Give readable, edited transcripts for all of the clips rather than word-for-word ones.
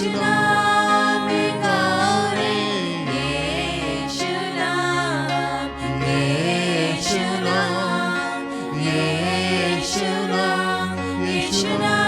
यीशु नाम गाओ रे, यीशु नाम, यीशु नाम, यीशु नाम, यीशु नाम।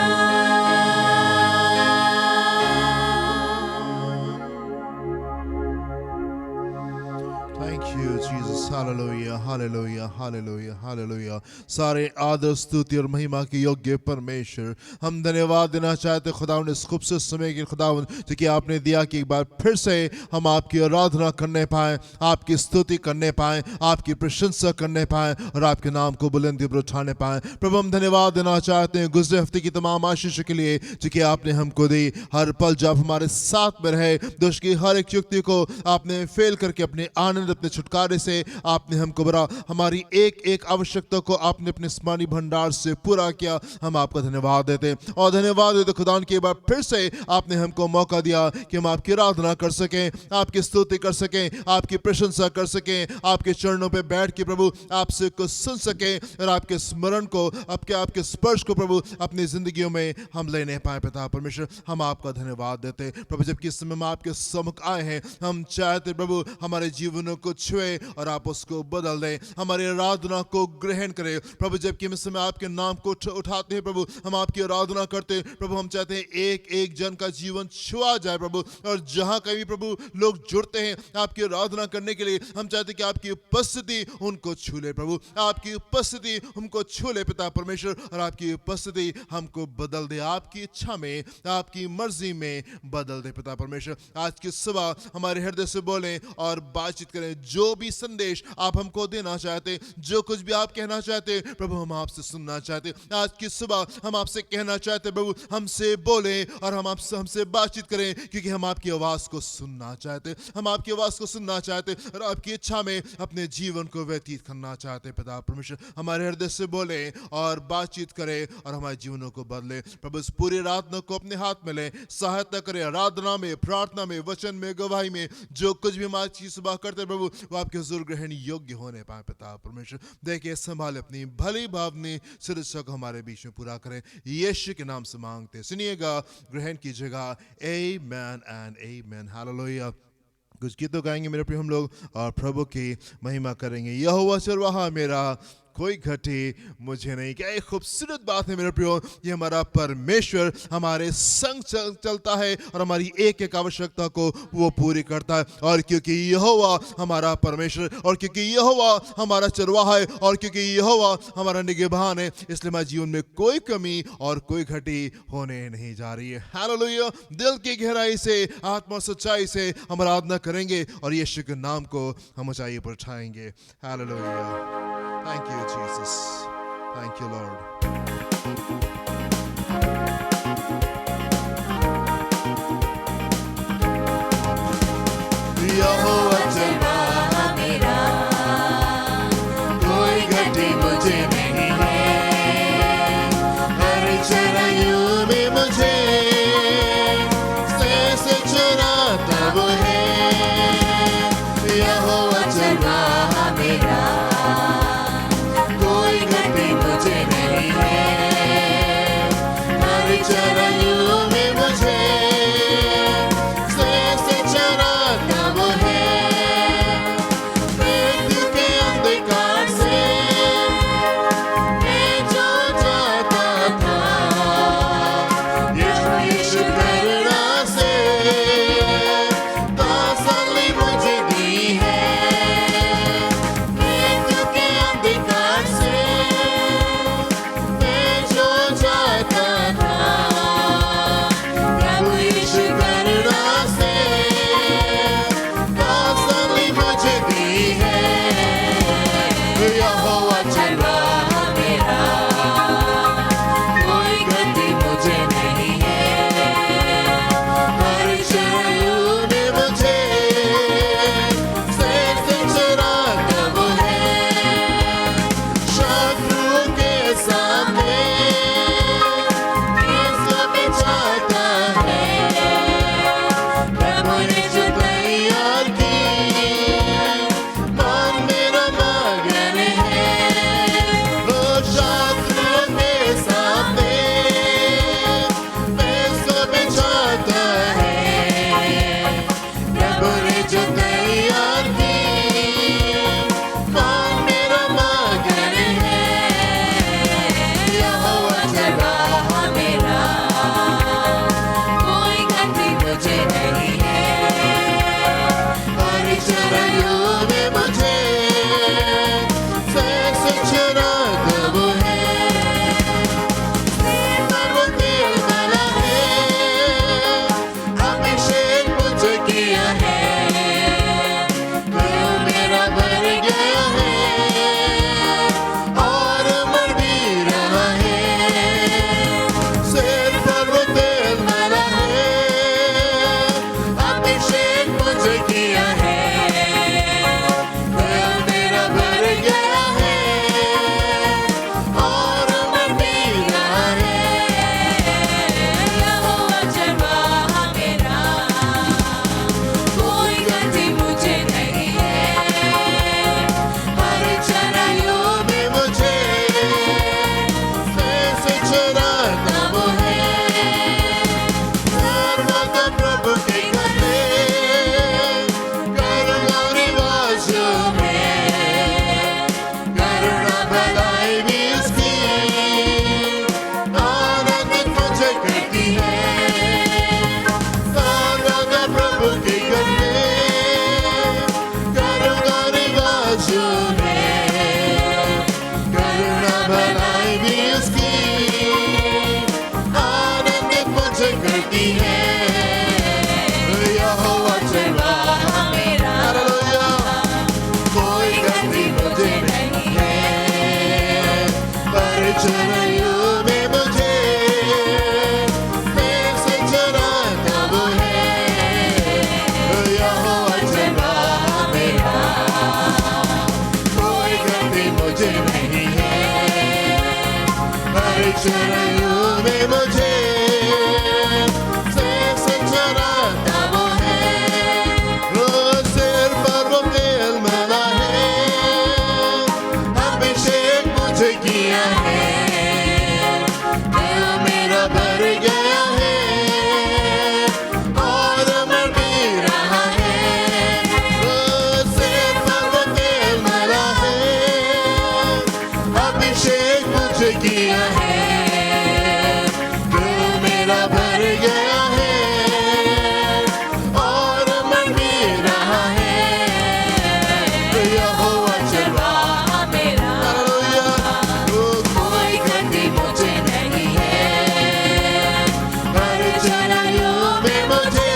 Thank you, Jesus. Hallelujah, hallelujah, hallelujah, hallelujah. सारे आदर स्तुति और महिमा के योग्य परमेश्वर, हम धन्यवाद देना चाहते खुदावंद इस खूबसूरत समय के खुदावंद जो कि आपने दिया कि एक बार फिर से हम आपकी आराधना करने पाएं, आपकी स्तुति करने पाएं, आपकी प्रशंसा करने पाएं और आपके नाम को बुलंदी पर उठाने पाएं। प्रभु हम धन्यवाद देना चाहते हैं गुज़रे हफ्ते की तमाम आशीष के लिए जो कि आपने हमको दी। हर पल जब हमारे साथ में रहे, दुष्ट की हर एक युक्ति को आपने फेल करके अपने आनंद, अपने छुटकारे से आपने हमको बड़ा, हमारी एक एक आवश्यकता को आपने अपने स्मरणीय भंडार से पूरा किया। हम आपका धन्यवाद देते और धन्यवाद देते खुदावन के बाद फिर से आपने हमको मौका दिया कि हम आपकी आराधना कर सकें, आपकी स्तुति कर सकें, आपकी प्रशंसा कर सकें, आपके चरणों पे बैठ के प्रभु आपसे कुछ सुन सकें और आपके स्मरण को, आपके स्पर्श को प्रभु अपनी जिंदगियों में हम लेने पाए। पिता परमेश्वर हम आपका धन्यवाद देते प्रभु, जबकि इस समय हम आपके सम्मुख आए हैं, हम चाहते प्रभु हमारे जीवनों को छुए और आप उसको बदल दें, हमारी आराधना को ग्रहण करें प्रभु। जबकि हम इस समय आपके नाम को उठाते हैं प्रभु, हम आपकी आराधना करते हैं प्रभु, हम चाहते हैं एक एक जन का जीवन छुआ जाए प्रभु, और जहां कहीं प्रभु लोग जुड़ते हैं आपकी आराधना करने के लिए, हम चाहते हैं कि आपकी उपस्थिति उनको छू ले प्रभु, आपकी उपस्थिति हमको छू ले पिता परमेश्वर, और आपकी उपस्थिति हमको बदल दे, आपकी इच्छा में, आपकी मर्जी में बदल दे पिता परमेश्वर। आज की सुबह हमारे हृदय से बोलें और बातचीत करें, जो भी संदेश आप हमको देना चाहते, जो कुछ भी आप कहना चाहते प्रभु हम आपसे सुनना चाहते। आज की सुबह हम आपसे कहना चाहते प्रभु, हमसे बोले और हम आपसे हमसे बातचीत करें, क्योंकि हम आपकी आवाज को सुनना चाहते, हम आपकी आवाज को सुनना चाहते और आपकी इच्छा में अपने जीवन को व्यतीत करना चाहते। पिता परमेश्वर हमारे हृदय से बोले और बातचीत करें और हमारे जीवनों को बदले प्रभु। इस पूरी आराधना को अपने हाथ में ले, सहायता करें आराधना में, प्रार्थना में, वचन में, गवाही में, जो कुछ भी हम आज की सुबह करते प्रभु वो आपके हुजूर ग्रहण योग्य होने पाए। पिता परमेश्वर देखिए संभाले अपनी भली भावनी सिरसा को हमारे बीच में पूरा करें, यीशु के नाम से मांगते सुनिएगा, ग्रहण कीजिएगा। आमेन एंड आमेन, हालेलुया। कुछ गीतों गाएंगे मेरे प्रिय हम लोग और प्रभु की महिमा करेंगे। यहोवा चरवाहा मेरा, कोई घटी मुझे नहीं। क्या एक खूबसूरत बात है मेरे प्रियो, ये हमारा परमेश्वर हमारे संग चलता है और हमारी एक एक आवश्यकता को वो पूरी करता है। और क्योंकि यहोवा हमारा परमेश्वर, और क्योंकि यहोवा हमारा चरवाहा है, और क्योंकि यहोवा हमारा निगहबान है, इसलिए हमारे जीवन में कोई कमी और कोई घटी होने नहीं जा रही है। हालेलुया। दिल की गहराई से, आत्मा सच्चाई से हम आराधना करेंगे और यीशु के नाम को हम ऊंचाई पर उठाएंगे। Hallelujah. Thank you, Jesus. Thank you, Lord. यहोवा चरवाहा मेरा, कोई घटी मुझे नहीं है, हर चराइयों में मुझे से चराता वो है। यहोवा चरवाहा मेरा, चराइयों में मुझे से चराता वो है। मृत्यु के अंधकार से मैं जो जाता था, यीशु यीशु करुणा से तसल्ली मुझे दी है। मृत्यु के अंधकार से मैं जो जाता था, हर चराइयों में मुझे से चराता वो है, रोज सिर पर वो तेल मला है, अभिषेक मुझे किया है, दिल मेरा भर गया है और मर भी रहा है, रोज सिर पर वो तेल मला है, अभिषेक मुझे किया है, दिल मेरा भर गया है और मर भी रहा है, यहोवा चरवाहा मेरा, कोई घटी मुझे नहीं है, हर चराइयों में मुझे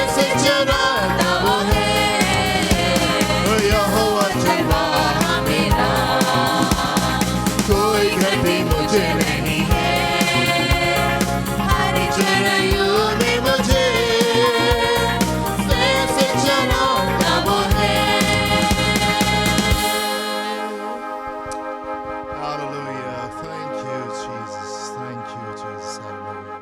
से चराता वो है, यहोवा चरवाहा मेरा, कोई घटी मुझे नहीं है, हर चराइयों में मुझे से चराता वो है। Hallelujah. Thank you, Jesus. Thank you, Jesus. Hallelujah.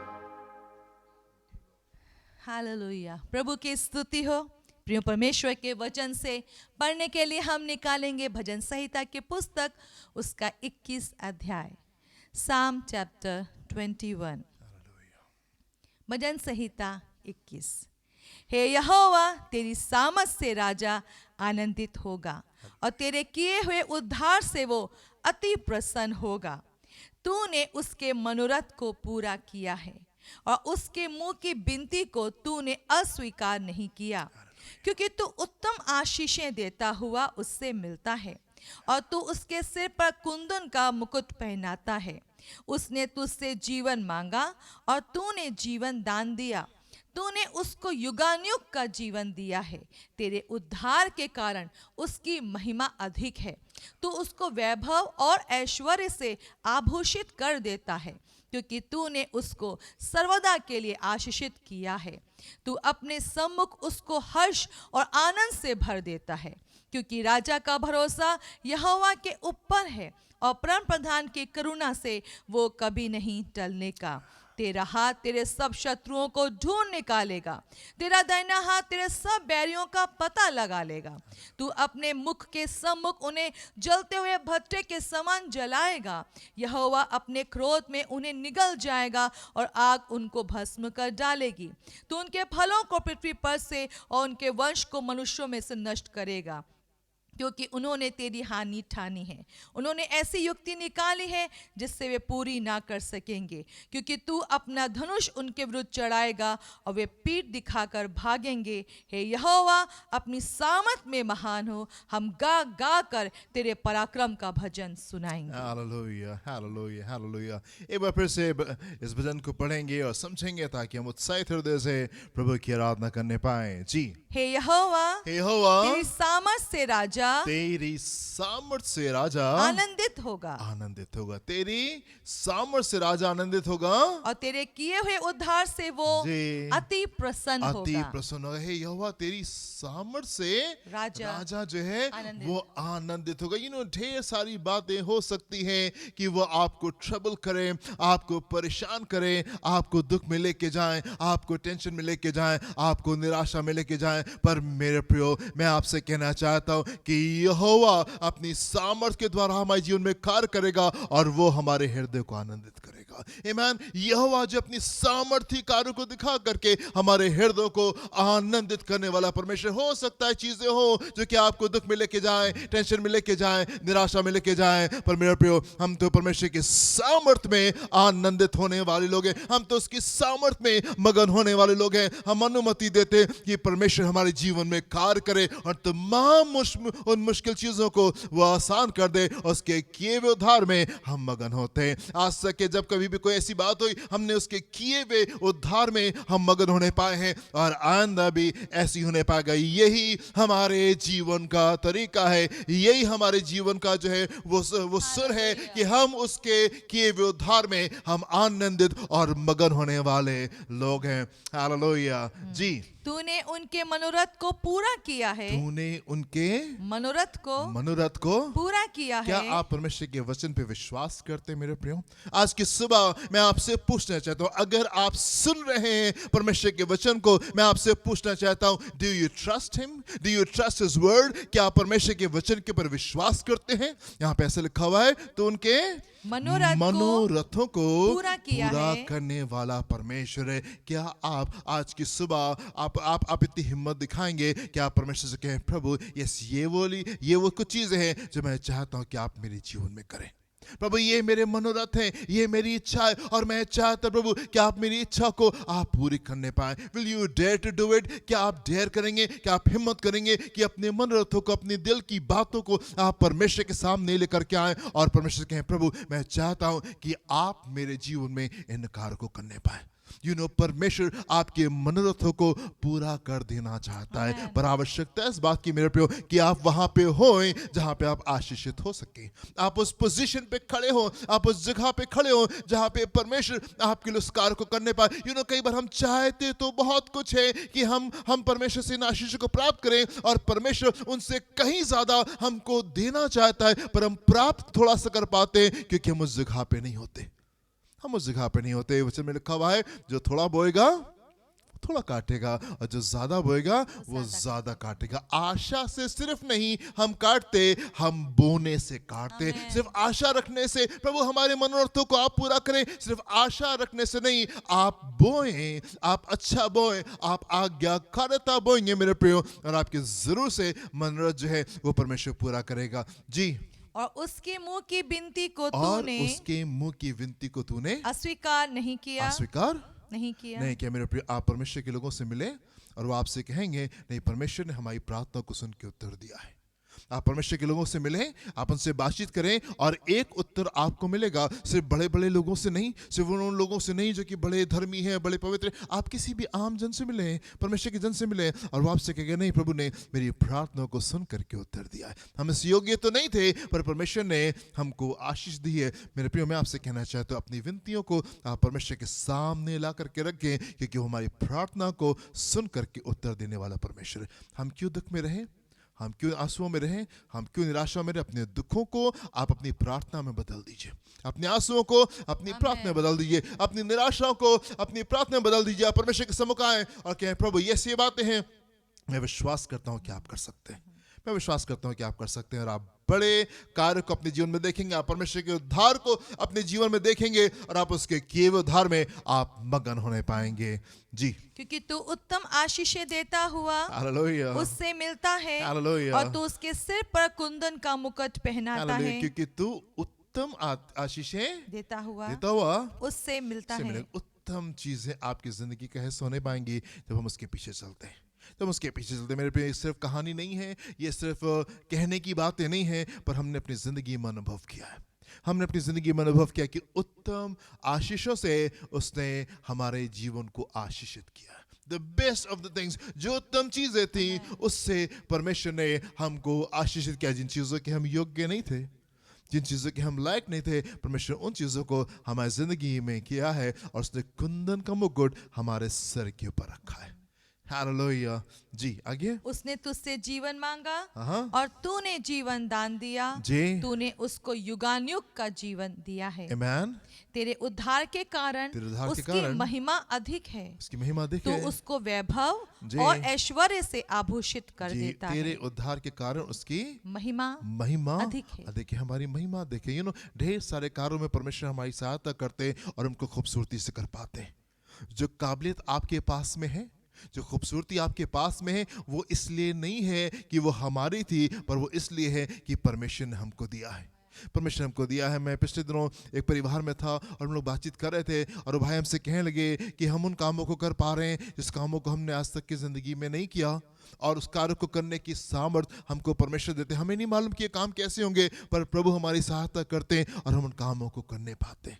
Hallelujah. प्रभु की स्तुति हो। प्रिय परमेश्वर के वचन से पढ़ने के लिए हम निकालेंगे भजन संहिता की पुस्तक उसका 21 अध्याय, साम चैप्टर 21। भजन संहिता 21। हे यहोवा, तेरी सामर्थ से राजा आनंदित होगा और तेरे किए हुए उद्धार से वो अति प्रसन्न होगा। तूने उसके मनोरथ को पूरा किया है और उसके मुंह की विनती को तूने अस्वीकार नहीं किया, क्योंकि तू उत्तम आशीषें देता हुआ उससे मिलता है और तू उसके सिर पर कुंदन का मुकुट पहनाता है। उसने तुझसे जीवन मांगा और तूने जीवन दान दिया। तूने उसको युगानुयुग का जीवन दिया है। तेरे उद्धार के कारण उसकी महिमा अधिक है। तू उसको वैभव और ऐश्वर्य से आभूषित कर देता है, क्योंकि तूने उसको सर्वदा के लिए आशीषित किया है। तू अपने सम्मुख उसको हर्ष और आनंद से भर देता है, क्योंकि राजा का भरोसा यहोवा के ऊपर है और परम प्रधान की करुणा से वो कभी नहीं टलने का। तेरा हाथ तेरे सब शत्रुओं को ढूंढ निकालेगा, तेरा दाहिना हाथ तेरे सब बैरियों का पता लगा लेगा। तू अपने मुख के सम्मुख उन्हें जलते हुए भट्टे के समान जलाएगा। यहोवा अपने क्रोध में उन्हें निगल जाएगा और आग उनको भस्म कर डालेगी। तू उनके फलों को पृथ्वी पर से और उनके वंश को मनुष्यों में से नष्ट करेगा, क्योंकि उन्होंने तेरी हानि ठानी है। उन्होंने ऐसी युक्ति निकाली है जिससे वे पूरी ना कर सकेंगे, क्योंकि तू अपना धनुष उनके विरुद्ध चढ़ाएगा और वे पीठ दिखाकर भागेंगे। हे यहोवा, अपनी सामर्थ में महान हो। हम गा गा कर तेरे पराक्रम का भजन सुनाएंगे। Hallelujah, hallelujah, hallelujah. एक बार फिर से इस भजन को पढ़ेंगे और समझेंगे ताकि हम उत्साहित हृदय से प्रभु की आराधना करने पाएं। जी। हे यहोवा, हे यहोवा, तेरी सामर्थ से राजा तेरी सामर्थ से राजा आनंदित होगा, आनंदित होगा। तेरी सामर्थ से राजा आनंदित होगा और तेरे किए हुए उद्धार से वो जी, अति प्रसन्न अति होगा। प्रसन्न होगा। हे यहोवा, तेरी सामर्थ से राजा जो है आनंदित वो आनंदित होगा। ढेर सारी बातें हो सकती हैं कि वो आपको ट्रबल करे, आपको परेशान करे, आपको दुख में लेके जाएं, आपको टेंशन में लेके जाएं, आपको निराशा में लेके जाएं। पर मेरे प्रियो, मैं आपसे कहना चाहता हूं कि यहोवा अपनी सामर्थ के द्वारा हमारे जीवन में कार्य करेगा और वो हमारे हृदय को आनंदित करेगा। आमीन। यहोवा जो अपनी सामर्थी कार्यों को दिखा करके हमारे हृदय को आनंदित करने वाला परमेश्वर। हो सकता है चीजें हो जो कि आपको दुख में लेके जाएं, टेंशन में लेके जाएं, निराशा में लेके जाएं, पर मेरे प्रियो, हम तो परमेश्वर की सामर्थ में आनंदित होने वाले लोग हैं। हम तो उसकी सामर्थ में मगन होने वाले लोग हैं। हम अनुमति देते कि परमेश्वर हमारे जीवन में कार्य करे और तमाम उन मुश्किल चीजों को वो आसान कर दे। उसके किए हुए उद्धार में हम मगन होते हैं। आज तक के जब कभी भी कोई ऐसी बात हुई, हमने उसके किए हुए उद्धार में हम मगन होने पाए हैं और आइंदा भी ऐसी होने पाएगा। यही हमारे जीवन का तरीका है, यही हमारे जीवन का जो है वो सुर है कि हम उसके किए हुए उद्धार में हम आनंदित और मगन होने वाले लोग हैं। हालेलुया। जी। तूने उनके मनोरथ को पूरा किया है, तूने उनके मनोरथ को पूरा किया क्या है। आप परमेश्वर के वचन पे विश्वास करते हैं मेरे प्रियो? आज की सुबह मैं आपसे पूछना चाहता हूँ, अगर आप सुन रहे हैं परमेश्वर के वचन को, मैं आपसे पूछना चाहता हूँ, do you trust him? Do you trust his word? क्या आप परमेश्वर के वचन के ऊपर विश्वास करते हैं? यहाँ पे ऐसे लिखा हुआ है, तो उनके मनोरथों को पूरा किया है। करने वाला परमेश्वर है। क्या आप आज की सुबह आप इतनी हिम्मत दिखाएंगे कि आप परमेश्वर से कहें, प्रभु यस ये वो कुछ चीजें हैं जो मैं चाहता हूं कि आप मेरे जीवन में करें। प्रभु ये मेरे मनोरथ हैं, ये मेरी इच्छा है, और मैं चाहता प्रभु कि आप मेरी इच्छा को आप पूरी करने पाए। Will you dare to do it? क्या आप डेयर करेंगे? क्या आप हिम्मत करेंगे कि अपने मनोरथों को, अपने दिल की बातों को आप परमेश्वर के सामने लेकर के आए और परमेश्वर कहें, प्रभु मैं चाहता हूं कि आप मेरे जीवन में इन कार्य को करने पाए। परमेश्वर आपके मनोरथों को पूरा कर देना चाहता है, पर आवश्यकता है इस बात की मेरे प्रियो कि आप वहां पे हों जहां पे आप आशीषित हो सके। आप उस पोजीशन पे खड़े हो, आप उस जगह पे खड़े हो जहां पे परमेश्वर आपके लिए उस कार्य को करने पाए। कई बार हम चाहते तो बहुत कुछ है कि हम परमेश्वर से इन आशीष को प्राप्त करें, और परमेश्वर उनसे कहीं ज्यादा हमको देना चाहता है, पर हम प्राप्त थोड़ा सा कर पाते हैं क्योंकि हम उस जगह पे नहीं होते। हम उस जगह पे नहीं होते। वचन में लिखा हुआ है, जो थोड़ा बोएगा थोड़ा काटेगा, और जो ज्यादा बोएगा वो ज्यादा काटेगा। आशा से सिर्फ नहीं हम काटते, हम बोने से काटते। सिर्फ आशा रखने से प्रभु हमारे मनोरथों को आप पूरा करें, सिर्फ आशा रखने से नहीं, आप बोएं, आप अच्छा बोएं, आप आज्ञाकारिता बोएंगे मेरे प्रियो, और आपके जरूर से मनोरथ जो है वो परमेश्वर पूरा करेगा। जी, और उसके मुंह की विनती को तूने अस्वीकार नहीं किया। नहीं किया मेरे प्रिय, आप परमेश्वर के लोगों से मिले और वो आपसे कहेंगे, नहीं परमेश्वर ने हमारी प्रार्थना को सुन के उत्तर दिया है। आप परमेश्वर के लोगों से मिलें, आप उनसे बातचीत करें, और एक उत्तर आपको मिलेगा। सिर्फ बड़े बड़े लोगों से नहीं, सिर्फ उन लोगों से नहीं जो कि बड़े धर्मी हैं, बड़े पवित्र। आप किसी भी आम जन से मिलें, परमेश्वर के जन से मिलें, और वो आपसे कहेंगे, नहीं प्रभु ने मेरी प्रार्थना को सुन करके उत्तर दिया है। हम इस योग्य तो नहीं थे, पर परमेश्वर ने हमको आशीष दी है। मेरे प्रियो, मैं आपसे कहना चाहता हूँ, अपनी विनतियों को आप परमेश्वर के सामने ला करके रखें, क्योंकि वो हमारी प्रार्थना को सुन करके उत्तर देने वाला परमेश्वर है। हम क्यों दुख में रहें, हम क्यों आंसुओं में रहें, हम क्यों निराशा में रहें? अपने दुखों को आप अपनी प्रार्थना में बदल दीजिए, अपने आंसुओं को अपनी प्रार्थना में बदल दीजिए, अपनी निराशाओं को अपनी प्रार्थना में बदल दीजिए। आप परमेश्वर के सम्मुख आए और कहें, प्रभु ये बातें हैं, मैं विश्वास करता हूं कि आप कर सकते हैं, मैं विश्वास करता हूं कि आप कर सकते हैं, और आप बड़े कार्य को अपने जीवन में देखेंगे। आप परमेश्वर के उद्धार को अपने जीवन में देखेंगे, और आप उसके किए हुए उद्धार में आप मगन होने पाएंगे। जी, क्योंकि तू उत्तम आशीषें देता हुआ हालेलुया उससे मिलता है, हालेलुया, और तू उसके सिर पर कुंदन का मुकुट पहनाता है। क्योंकि तू उत्तम आशीषें देता हुआ उससे मिलता है। उत्तम चीजें आपकी जिंदगी का हिस्सा होने पाएंगी जब हम उसके पीछे चलते हैं। तो उसके पीछे चलते मेरे प्रिय, सिर्फ कहानी नहीं है, ये सिर्फ कहने की बातें नहीं है, पर हमने अपनी जिंदगी में अनुभव किया है। हमने अपनी जिंदगी में अनुभव किया कि उत्तम आशीषों से उसने हमारे जीवन को आशीषित किया। The best of the things, जो उत्तम चीजें थी, उससे परमेश्वर ने हमको आशीषित किया। जिन चीजों के हम योग्य नहीं थे, जिन चीज़ों के हम लायक नहीं थे, परमेश्वर उन चीज़ों को हमारी जिंदगी में किया है, और उसने कुंदन का मुकुट हमारे सर के ऊपर रखा है। हालेलुया। जी, आगे। उसने तुझसे जीवन मांगा और तूने जीवन दान दिया। तूने उसको युगानुयुग का जीवन दिया है। आमीन। तेरे उद्धार के कारण उसकी महिमा अधिक है। उसकी महिमा अधिक है। तू उसको वैभव और ऐश्वर्य से आभूषित कर देता है। तेरे उद्धार के कारण उसकी महिमा अधिक है। हमारी महिमा अधिक है। ढेर सारे कार्यों में परमेश्वर हमारी सहायता करते हैं और हमको खूबसूरती से कर पाते हैं। जो काबिलियत आपके पास में है, जो खूबसूरती आपके पास में है, वो इसलिए नहीं है कि वो हमारी थी, पर वो इसलिए है कि परमेश्वर ने हमको दिया है। परमेश्वर हमको दिया है। मैं पिछले दिनों एक परिवार में था और हम लोग बातचीत कर रहे थे, और भाई हमसे कहने लगे कि हम उन कामों को कर पा रहे हैं जिस कामों को हमने आज तक की जिंदगी में नहीं किया, और उस कार्य को करने की सामर्थ्य हमको परमेश्वर देते हैं। हमें नहीं मालूम कि ये काम कैसे होंगे, पर प्रभु हमारी सहायता करते हैं और हम उन कामों को करने पाते हैं।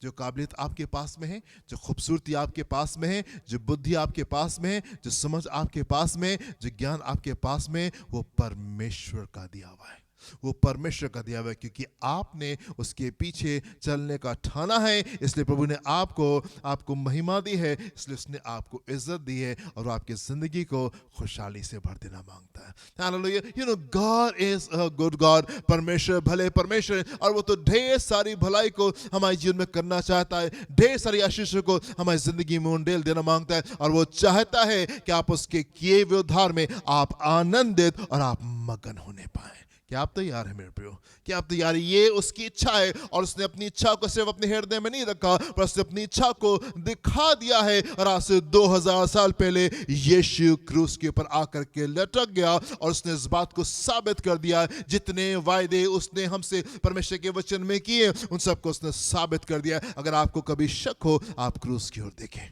जो काबिलियत आपके पास में है, जो खूबसूरती आपके पास में है, जो बुद्धि आपके पास में है, जो समझ आपके पास में, जो ज्ञान आपके पास में, वो परमेश्वर का दिया हुआ है। वो परमेश्वर का दिया हुआ है, क्योंकि आपने उसके पीछे चलने का ठाना है, इसलिए प्रभु ने आपको महिमा दी है, इसलिए उसने आपको इज्जत दी है और वो आपकी जिंदगी को खुशहाली से भर देना मांगता है। Hallelujah. You know God is a good God. परमेश्वर भले परमेश्वर है, और वो तो ढेर सारी भलाई को हमारे जीवन में करना चाहता है, ढेर सारी आशीषों को हमारी जिंदगी में उंडेल देना मांगता है, और वो चाहता है कि आप उसके किए हुए उद्धार में आप आनंदित और आप मगन होने पाए। क्या आप तैयार हैं मेरे प्रियो? क्या आप तैयार हैं? ये उसकी इच्छा है, और उसने अपनी इच्छा को सिर्फ अपने हृदय में नहीं रखा, पर उसने अपनी इच्छा को दिखा दिया है। और आज से 2000 साल पहले यीशु क्रूस के ऊपर आकर के लटक गया, और उसने इस बात को साबित कर दिया, जितने वायदे उसने हमसे परमेश्वर के वचन में किए उन सबको उसने साबित कर दिया। अगर आपको कभी शक हो, आप क्रूस की ओर देखें,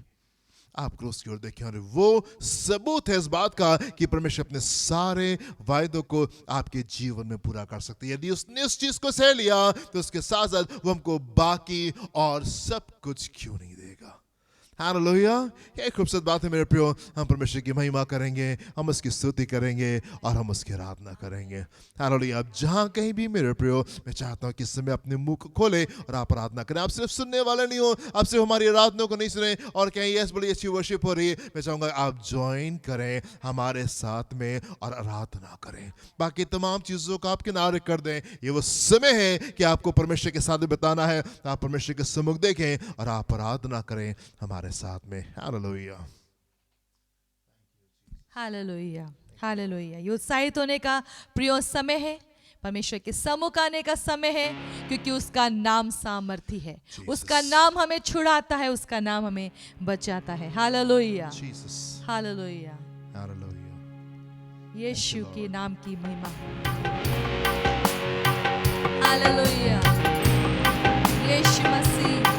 आप क्रूस की ओर देखें, और वो सबूत है इस बात का कि परमेश्वर अपने सारे वायदों को आपके जीवन में पूरा कर सकते हैं। यदि उसने उस चीज को सह लिया, तो उसके साथ साथ वो हमको बाकी और सब कुछ क्यों नहीं देगा। हालेलुया। क्या खूबसूरत बात है मेरे प्रियो। हम परमेश्वर की महिमा करेंगे, हम उसकी स्तुति करेंगे और हम उसकी आराधना करेंगे। हालेलुया। अब जहाँ कहीं भी मेरे प्रियो, मैं चाहता हूँ कि इस समय अपने मुंह को खोले और आप आराधना करें। आप सिर्फ सुनने वाले नहीं हो, आप सिर्फ हमारी आराधना को नहीं सुने और कहीं यस बड़ी अच्छी वर्शिप हो रही है, मैं चाहूँगा आप ज्वाइन करें हमारे साथ में और आराधना करें। बाकी तमाम चीज़ों को आप किनारे कर दें। ये वो समय है कि आपको परमेश्वर के साथ बताना है। आप परमेश्वर के सम्मुख देखें और आप आराधना करें हमारे साथ में। हालेलुया। Hallelujah, hallelujah. ये उत्साहित होने का प्रिय समय है, परमेश्वर के सम्मुख आने का समय है, क्योंकि उसका नाम सामर्थी है, उसका नाम हमें छुड़ाता है, उसका नाम हमें बचाता है। Hallelujah, hallelujah, hallelujah. यीशु के नाम की महिमा। हालेलुया, यीशु मसीह।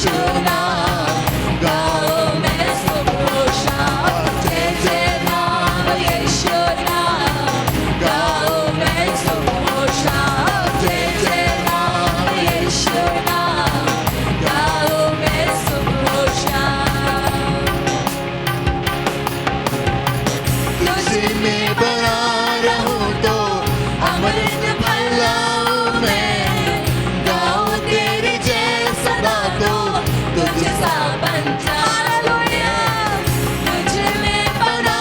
यीशु नाम गाओ मैं सुबह शाम जय जय नाम यीशु नाम गाओ मैं सुबह शाम जय जय नाम यीशु नाम गाओ मैं सुबह शाम तुझ में बना रहूं तो अमृत फैलाऊं मैं गाऊं तेरी जय सदा तो तुझ सा बन हालेलुया तुझ में बना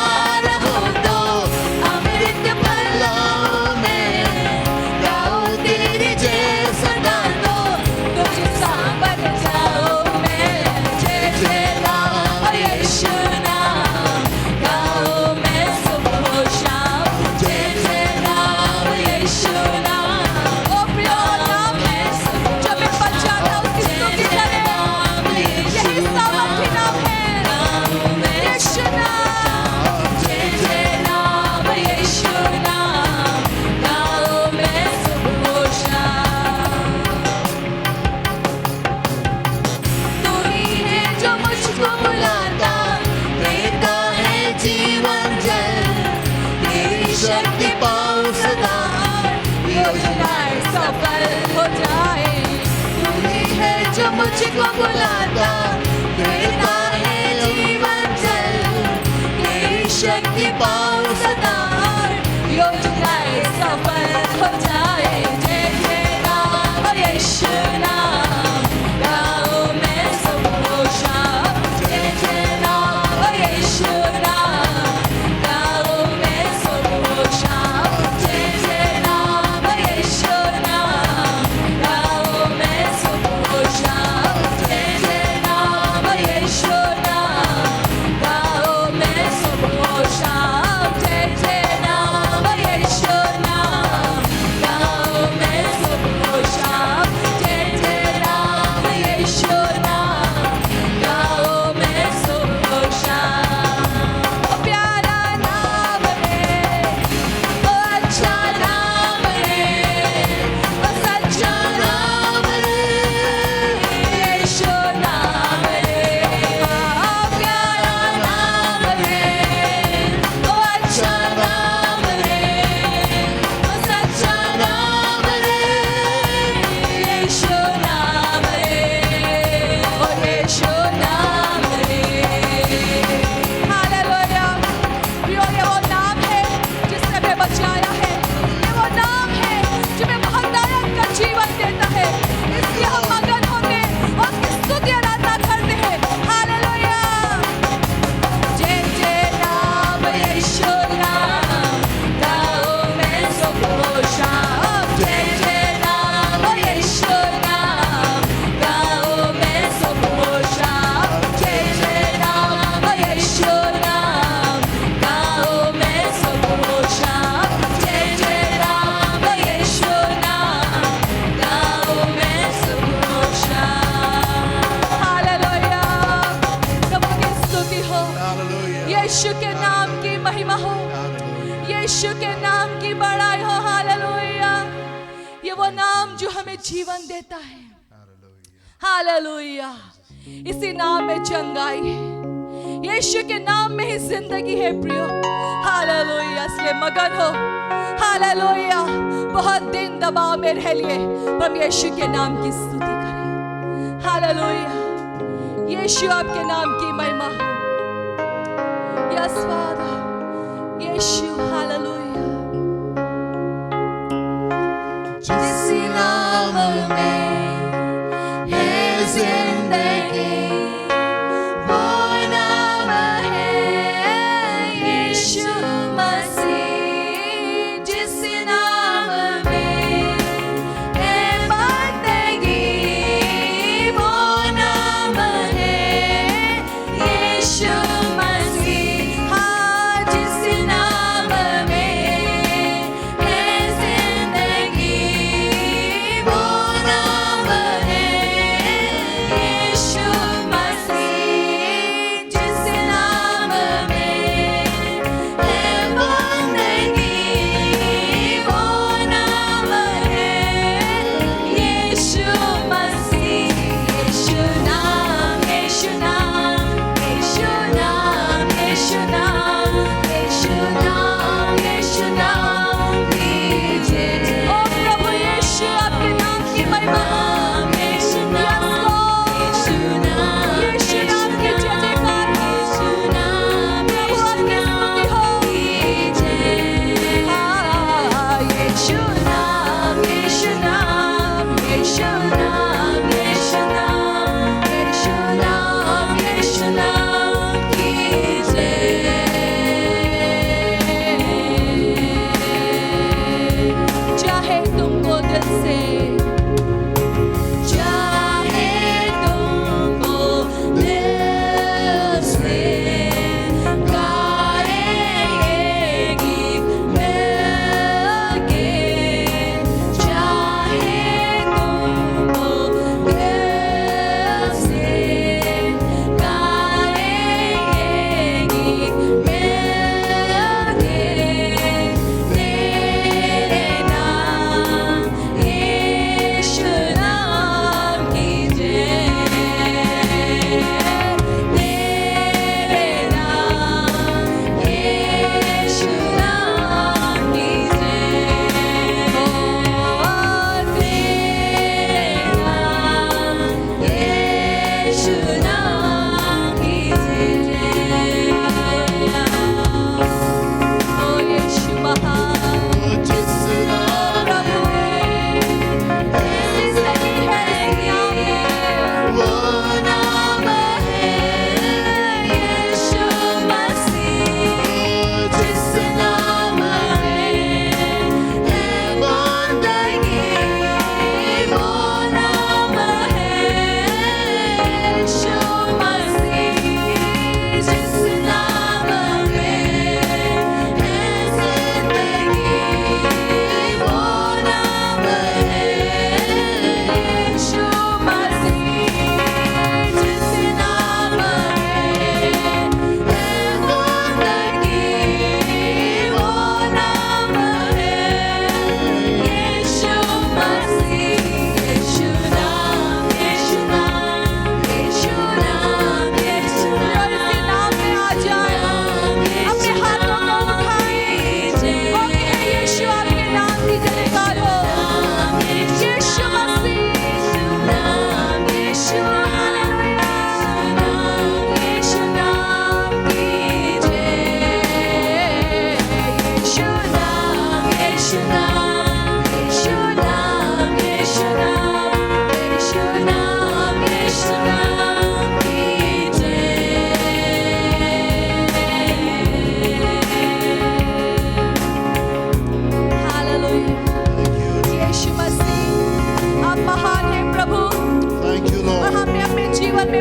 रहूं तो अमृत फैलाऊं मैं गाऊं तेरी जय सदा तो तुझ सा बन जाऊं मैं जय जय नाम यीशु नाम गाओ मैं सुबह शाम जय जय नाम यीशु नाम ओ प्रिय नाम है जो मैं बचाता उसकी स्तुति करें यही सामर्थी नाम है यीशु नाम जय जय नाम यीशु नाम गाओ मैं सुबह शाम तू ही है जो मुझको बुलाता देता है जीवन जल तेरी शक्ति पाऊं सदा योजनाएं सफल हो जाए तू ही है जो मुझको बुलाता देता है जीवन जल तेरी शक्ति पाऊं सदा योजनाएं सफल हो जाए जय जय नाम यीशु नाम गाओ मैं सुबह शाम जय जय नाम यीशु नाम गाओ मैं सुबह शाम जय जय नाम यीशु नाम गाओ मैं सुबह शाम जय जय नाम यीशु नाम गाओ मैं सुबह शाम जय जय नाम यीशु नाम गाओ मैं सुबह शाम जय जय नाम यीशु नाम गाओ मैं सुबह शाम ओ प्यारा नाम है ओ अच्छा नाम है ओ सच्चा नाम है यीशु नाम है ओ प्यारा नाम है ओ अच्छा नाम है ओ सच्चा नाम है यीशु नाम है ओ यीशु नाम है हालेलुया प्रियो ये वो नाम है जिसने हमें बचाया है ये वो नाम है जो हमें महत्तायक का जीवन देता है इसलिए हम मगन होके और उसकी स्तुति आराधना करते हैं हालेलुया जय जय नाम यीशु नाम गाओ मैं सुबह शाम जय जय नाम यीशु नाम गाओ मैं सुबह शाम जय जय नाम यीशु नाम गाओ मैं सुबह शाम जय जय नाम यीशु नाम गाओ मैं सुबह शाम हालेलुया प्रभु की स्तुति हो Hallelujah. यीशु के नाम की महिमा हो Hallelujah. यीशु के नाम की बड़ाई हो हालेलुया ये वो नाम जो हमें जीवन देता है Hallelujah. हालेलुया इसी नाम में चंगाई है यीशु के नाम में ही जिंदगी है प्रियो हालेलुया इसलिए मगन हो हालेलुया बहुत दिन दबाव में रह लिए पर हम यीशु के नाम की स्तुति करें हालेलुया यीशु आपके नाम की महिमा हो यस फादर यीशु हालेलुया जिस नाम में है जिंदगी वो नाम है यीशु मसीह जिस नाम में है बंदगी वो नाम है यीशु मसीह हाँ जिस नाम में है जिंदगी वो नाम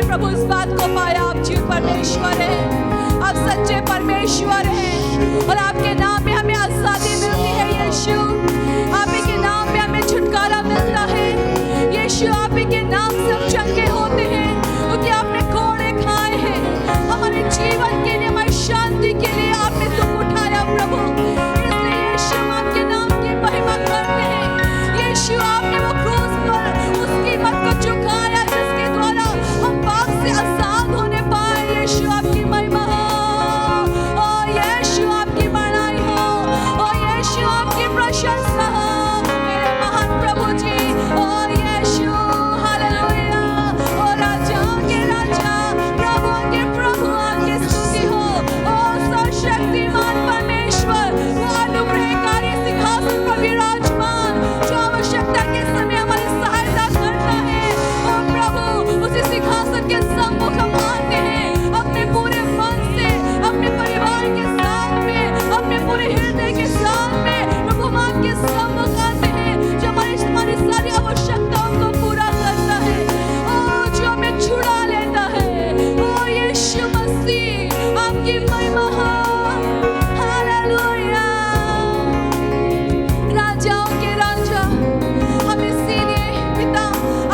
हमने प्रभु इस बात को पाया, आप जीव परमेश्वर हैं, आप सच्चे परमेश्वर हैं और आपके नाम में हमें आजादी मिलती है यीशु। आप ही के नाम में हमें छुटकारा मिलता है यीशु। आप ही के नाम से हम चंगे होते हैं क्योंकि आपने कोड़े खाए हैं हमारे जीवन के लिए, हमारी शांति के लिए आपने दुख उठाया प्रभु। इसलिए यीशु हम आपके नाम की महिमा करते हैं यीशु। आपने वो क्रूस पर उस कीमत को चुकाया जिसके द्वारा हम पाप से आजाद होने पाए यीशु। आपकी महिमा हो, ओ यीशु आपकी बड़ाई हो, ओ यीशु आपकी प्रशंसा हो मेरे महान प्रभु जी। ओ यीशु हालेलुया, ओ राजा के राजा, प्रभु के प्रभु आपकी स्तुति हो। ओ सर्वशक्तिमान परमेश्वर, वो अनुग्रहकारी सिंहासन पर विराजमान, जो आवश्यकता के समय हमारी सहायता करता है। ओ प्रभु उसी सिंहासन के सम्मुख हम आते हैं अपने पूरे मन से, अपने परिवार के साथ में, अपने पूरे हृदय के साथ में प्रभु हम आपके सम्मुख आते हैं जो हमारी सारी आवश्यकताओं को पूरा करता है, ओ जो हमें छुड़ा लेता है। ओ यीशु मसीह आपकी महिमा हो, हालेलुया। राजाओं के राजा, हम इसीलिए पिता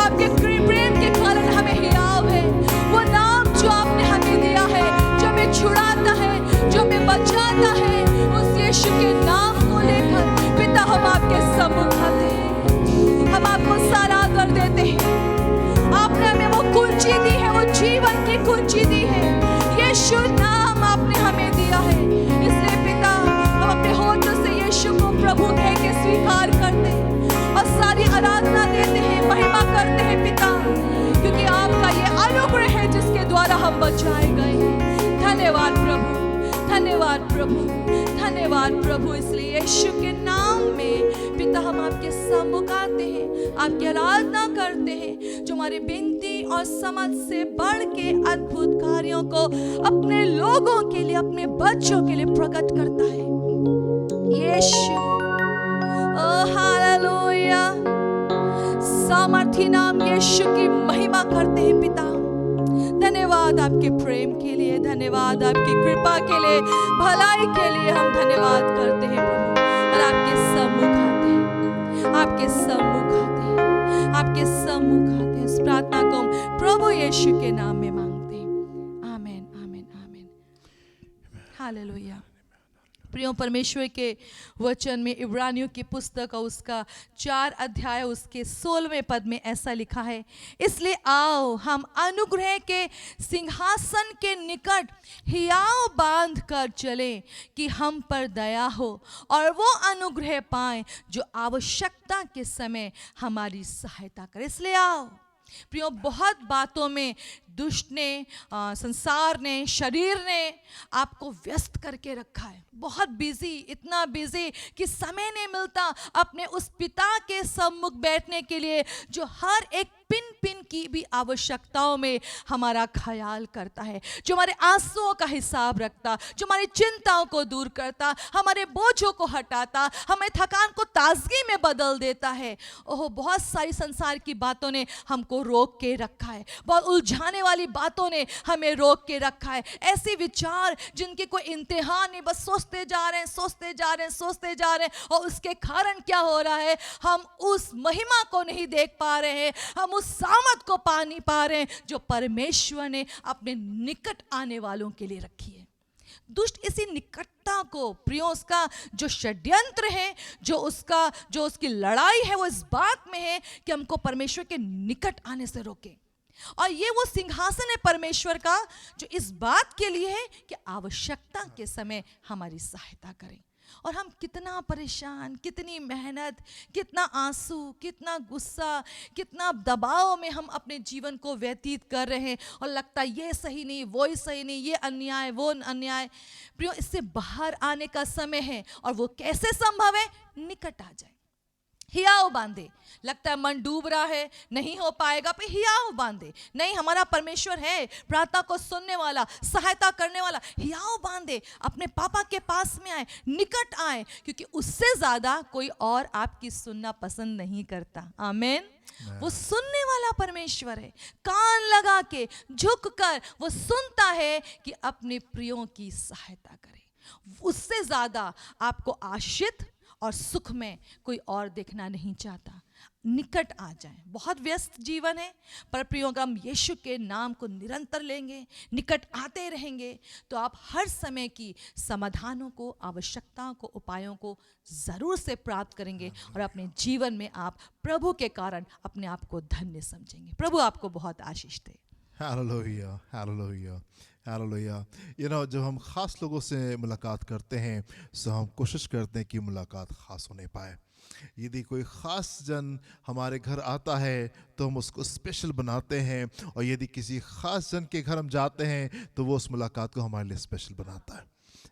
आपके प्रेम के कारण हमें हियाव है। वो नाम जो आपने हमें दिया है, जो हमें छुड़ाता है, जो हमें बचाता है, उस यीशु के नाम को लेकर पिता हम आपके सम्मुख आते हैं, हम आपको सारा कर देते हैं। आपने हमें वो कुंजी दी है, वो जीवन की कुंजी दी है, यीशु नाम आपने हमें दिया है। इसलिए पिता हम अपने होठों से यीशु को प्रभु कह के स्वीकार करते हैं और सारी आराधना देते हैं, महिमा करते हैं पिता, क्योंकि आपका ये अनुग्रह है जिसके द्वारा हम बचाए गए हैं। धन्यवाद प्रभु, धन्यवाद प्रभु, धन्यवाद प्रभु। इसलिए यीशु के नाम में पिता हम आपके सम्मुख आते हैं, आपकी आराधना करते हैं जो हमारे विनती और समझ से बढ़ के अद्भुत कार्यों को अपने लोगों के लिए, अपने बच्चों के लिए प्रकट करता है यीशु। ओ हालेलुया, सामर्थी नाम यीशु की महिमा करते हैं पिता। धन्यवाद आपके प्रेम के लिए, धन्यवाद आपकी कृपा के लिए, भलाई के लिए हम धन्यवाद करते हैं प्रभु। और आपके सम्मुख आते हैं, आपके सम्मुख आते हैं, आपके सम्मुख आते हैं। इस प्रार्थना को हम प्रभु यीशु के नाम में मांगते हैं। आमीन, आमीन, आमीन, हालेलुया। प्रियो परमेश्वर के वचन में इब्रानियों की पुस्तक और उसका 4 अध्याय उसके 16वें पद में ऐसा लिखा है, इसलिए आओ हम अनुग्रह के सिंहासन के निकट हियाव बांध कर चलें कि हम पर दया हो और वो अनुग्रह पाएं जो आवश्यकता के समय हमारी सहायता करे। इसलिए आओ प्रियो, बहुत बातों में दुष्ट ने, संसार ने, शरीर ने आपको व्यस्त करके रखा है, बहुत बिजी, इतना बिजी कि समय नहीं मिलता अपने उस पिता के सम्मुख बैठने के लिए जो हर एक पिन पिन की भी आवश्यकताओं में हमारा ख्याल करता है, जो हमारे आंसुओं का हिसाब रखता, जो हमारी चिंताओं को दूर करता, हमारे बोझों को हटाता, हमें थकान को ताजगी में बदल देता है। ओह, बहुत सारी संसार की बातों ने हमको रोक के रखा है, बहुत उलझाने वाली बातों ने हमें रोक के रखा है, ऐसे विचार जिनके कोई इंतहा नहीं, बस सोचते जा रहे हैं, सोचते जा रहे हैं, सोचते जा रहे हैं। और उसके कारण क्या हो रहा है, हम उस महिमा को नहीं देख पा रहे हैं, हम उस सामर्थ को पा नहीं पा रहे हैं जो परमेश्वर ने अपने निकट आने वालों के लिए रखी है। दुष्ट इसी निकटता को, प्रियो, उसका जो षड्यंत्र है, जो उसकी लड़ाई है, वो इस बात में है कि हमको परमेश्वर के निकट आने से रोके। और ये वो सिंहासन है परमेश्वर का जो इस बात के लिए है कि आवश्यकता के समय हमारी सहायता करें। और हम कितना परेशान, कितनी मेहनत, कितना आंसू, कितना गुस्सा, कितना दबाव में हम अपने जीवन को व्यतीत कर रहे हैं और लगता है ये सही नहीं, वो ही सही नहीं, ये अन्याय, वो अन्याय। प्रियो, इससे बाहर आने का समय है। और वो कैसे संभव है? निकट आ जाए, हियाव बांधे। लगता है मन डूब रहा है, नहीं हो पाएगा, पे हियाव बांधे। नहीं, हमारा परमेश्वर है प्रार्थना को सुनने वाला, सहायता करने वाला। हियाव बांधे, अपने पापा के पास में आए, निकट आए, क्योंकि उससे ज्यादा कोई और आपकी सुनना पसंद नहीं करता। आमीन। वो सुनने वाला परमेश्वर है, कान लगा के झुक कर वो सुनता है कि अपने प्रियों की सहायता करे। उससे ज्यादा आपको आशीष और सुख में कोई और देखना नहीं चाहता। निकट आ जाएं। बहुत व्यस्त जीवन है, पर प्रियों अगर हम यीशु के नाम को निरंतर लेंगे, निकट आते रहेंगे, तो आप हर समय की समाधानों को, आवश्यकताओं को, उपायों को जरूर से प्राप्त करेंगे और अपने जीवन में आप प्रभु के कारण अपने आप को धन्य समझेंगे। प्रभु आपको बहुत आशीष दे। Hallelujah, hallelujah, hallelujah. जब हम ख़ास लोगों से मुलाकात करते हैं तो हम कोशिश करते हैं कि मुलाकात ख़ास होने पाए। यदि कोई ख़ास जन हमारे घर आता है तो हम उसको स्पेशल बनाते हैं, और यदि किसी ख़ास जन के घर हम जाते हैं तो वो उस मुलाकात को हमारे लिए स्पेशल बनाता है।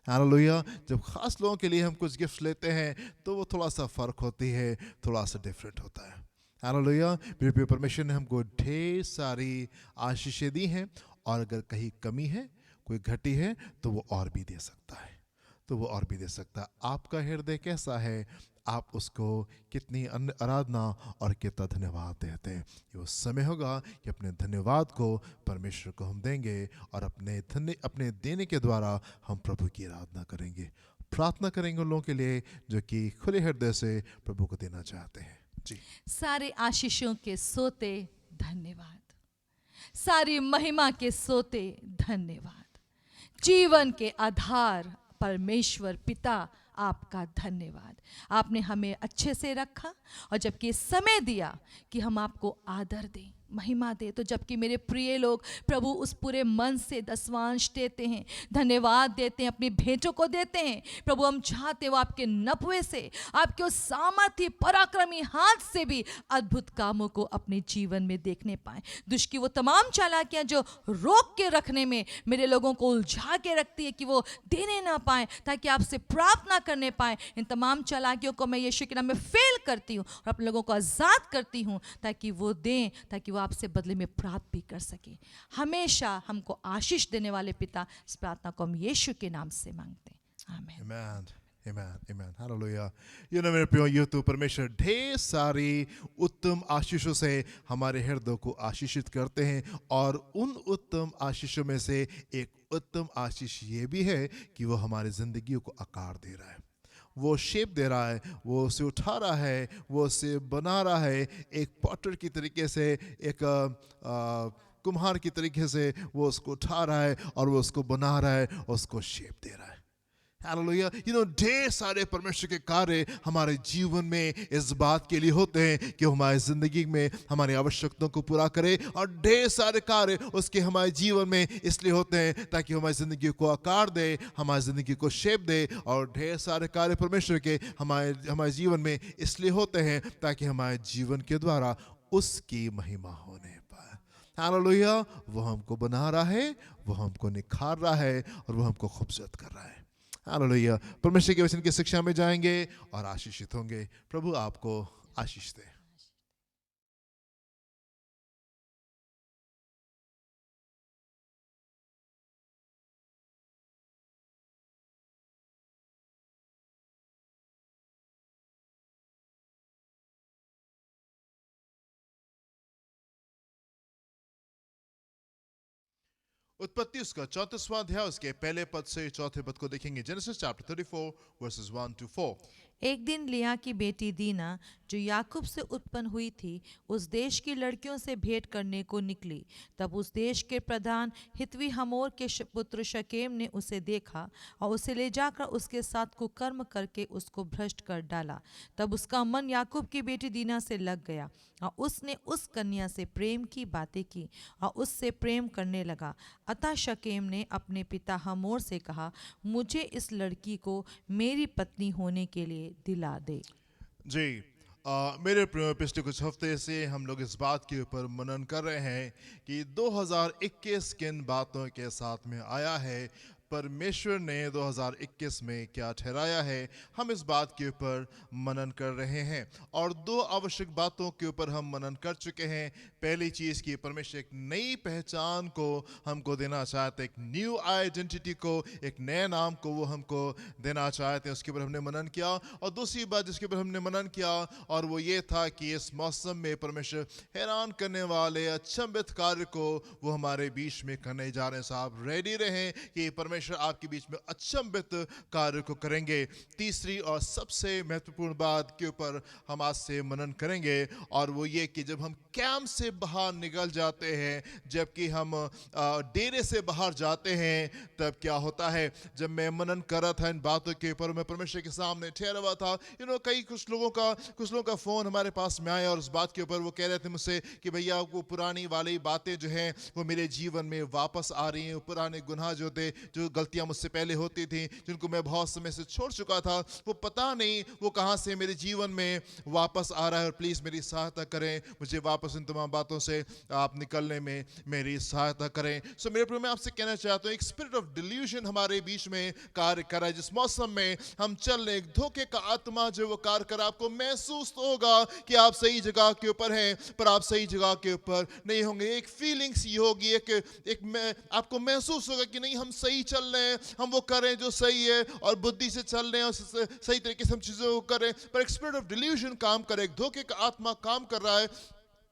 हालेलुया। जब ख़ास लोगों के लिए हम कुछ गिफ्ट लेते हैं तो वो थोड़ा सा फ़र्क होती है, थोड़ा सा डिफरेंट होता है। हालेलुया। मेरे परमेश्वर ने हमको ढेर सारी आशीषें दी हैं, और अगर कहीं कमी है, कोई घटी है, तो वो और भी दे सकता है, तो वो और भी दे सकता है। आपका हृदय कैसा है, आप उसको कितनी आराधना और कितना धन्यवाद देते हैं। ये वो समय होगा कि अपने धन्यवाद को परमेश्वर को हम देंगे, और अपने देने के द्वारा हम प्रभु की आराधना करेंगे। प्रार्थना करेंगे उन लोगों के लिए जो कि खुले हृदय से प्रभु को देना चाहते हैं। जी। सारे आशीषों के सोते धन्यवाद, सारी महिमा के सोते धन्यवाद, जीवन के आधार परमेश्वर पिता आपका धन्यवाद। आपने हमें अच्छे से रखा, और जबकि समय दिया कि हम आपको आदर दें, महिमा दे, तो जबकि मेरे प्रिय लोग प्रभु उस पूरे मन से दसवांश देते हैं, धन्यवाद देते हैं, अपनी भेंटों को देते हैं। प्रभु हम चाहते हो आपके नपवे से, आपके उस सामर्थ्य पराक्रमी हाथ से भी अद्भुत कामों को अपने जीवन में देखने पाए। दुष्ट की वो तमाम चालाकियां जो रोक के रखने में मेरे लोगों को उलझा के रखती है कि वो देने ना पाए, ताकि आपसे प्राप्त ना करने पाए, इन तमाम चालाकियों को मैं यीशु के नाम में फेल करती हूँ और अपने लोगों को आजाद करती हूँ, ताकि वो दें, ताकि वो आपसे बदले में प्राप्त भी कर सके। हमेशा हमको आशीष देने वाले पिता, इस प्रार्थना को हम यीशु के नाम से मांगते हैं। आमीन। Amen. Amen. Amen. Hallelujah. मेरे प्रियो, ये तो परमेश्वर ढेर सारी उत्तम आशीषों से हमारे हृदय को आशीषित करते हैं, और उन उत्तम आशीषों में से एक उत्तम आशीष ये भी है कि वो हमारी जिंदगियों को आकार दे रहा है, वो शेप दे रहा है, वो उसे उठा रहा है, वो उसे बना रहा है। एक पॉटर की तरीके से, एक कुम्हार की तरीके से वो उसको उठा रहा है और वो उसको बना रहा है, उसको शेप दे रहा है। हालेलुया। ढेर सारे परमेश्वर के कार्य हमारे जीवन में इस बात के लिए होते हैं कि हमारी जिंदगी में हमारी आवश्यकताओं को पूरा करे, और ढेर सारे कार्य उसके हमारे जीवन में इसलिए होते हैं ताकि हमारी जिंदगी को आकार दे, हमारी जिंदगी को शेप दे। और ढेर सारे कार्य परमेश्वर के हमारे जीवन में इसलिए होते हैं ताकि हमारे जीवन के द्वारा उसकी महिमा होने पाए। हालेलुया। वो हमको बना रहा है, वो हमको निखार रहा है, और वो हमको खूबसूरत कर रहा है। हालेलुया। परमेश्वर के वचन की शिक्षा में जाएंगे और आशीषित होंगे। प्रभु आपको आशीष दे। उत्पत्ति उसका 34वां अध्याय, उसके पहले पद से चौथे पद को देखेंगे। Genesis chapter 34 versus 1 to 4। एक दिन लिया की बेटी दीना, जो याकूब से उत्पन्न हुई थी, उस देश की लड़कियों से भेंट करने को निकली। तब उस देश के प्रधान हित्वी हमोर के पुत्र शकेम ने उसे देखा और उसे ले जाकर उसके साथ कुकर्म करके उसको भ्रष्ट कर डाला। तब उसका मन याकूब की बेटी दीना से लग गया, और उसने उस कन्या से प्रेम की बातें की और उससे प्रेम करने लगा। अतः शकेम ने अपने पिता हमोर से कहा, मुझे इस लड़की को मेरी पत्नी होने के लिए दिला दे। जी। मेरे प्रिय, पिछले कुछ हफ्ते से हम लोग इस बात के ऊपर मनन कर रहे हैं कि 2021 किन बातों के साथ में आया है। परमेश्वर ने 2021 में क्या ठहराया है, हम इस बात के ऊपर मनन कर रहे हैं। और दो आवश्यक बातों के ऊपर हम मनन कर चुके हैं। पहली चीज़ कि परमेश्वर एक नई पहचान को हमको देना चाहते, एक न्यू आइडेंटिटी को, एक नए नाम को वो हमको देना चाहते हैं, उसके ऊपर हमने मनन किया। और दूसरी बात जिसके ऊपर हमने मनन किया और वो ये था कि इस मौसम में परमेश्वर हैरान करने वाले अचंभित कार्य को वो हमारे बीच में करने जा रहे हैं। साहब रेडी रहें कि परमेश्वर आपके बीच में अचंभित कार्य को करेंगे। तीसरी और सबसे महत्वपूर्ण बात के ऊपर हम आज से मनन करेंगे और वो ये कि जब हम कैंप से बाहर निकल जाते हैं, जबकि हम डेरे से बाहर जाते हैं, तब क्या होता है। जब मैं मनन कर रहा था इन बातों के ऊपर, मैं परमेश्वर के सामने ठहरा हुआ था, कुछ लोगों का फ़ोन हमारे पास में आया और उस बात के ऊपर वो कह रहे थे मुझसे कि भैया वो पुरानी वाली बातें जो हैं वो मेरे जीवन में वापस आ रही हैं। पुराने गुनाह जो थे, जो गलतियां मुझसे पहले होती थी, जिनको मैं बहुत समय से छोड़ चुका था, वो पता नहीं वो कहां से मेरे जीवन में वापस आ रहा है। और प्लीज़ मेरी सहायता करें, मुझे वापस इन तमाम बातों से आप निकलने में मेरी सहायता करें। सो मेरे प्रिय, मैं आपसे कहना चाहता हूँ, एक स्पिरिट ऑफ डिल्यूजन हमारे बीच में कार्य कर रहा है। जिस मौसम में हम चल रहे, एक धोखे का आत्मा जो वो कार्य कर, आपको महसूस तो होगा कि आप सही जगह के ऊपर हैं, पर आप सही जगह के ऊपर नहीं होंगे। एक फीलिंग्स ये होगी, आपको महसूस होगा कि नहीं हम सही चल रहे हैं, हम वो कर रहे हैं जो सही है और बुद्धि से चल रहे हैं और सही तरीके से हम चीज़ों को कर रहे हैं, पर एक स्पिरिट ऑफ डिल्यूजन काम करे, एक धोखे का आत्मा काम कर रहा है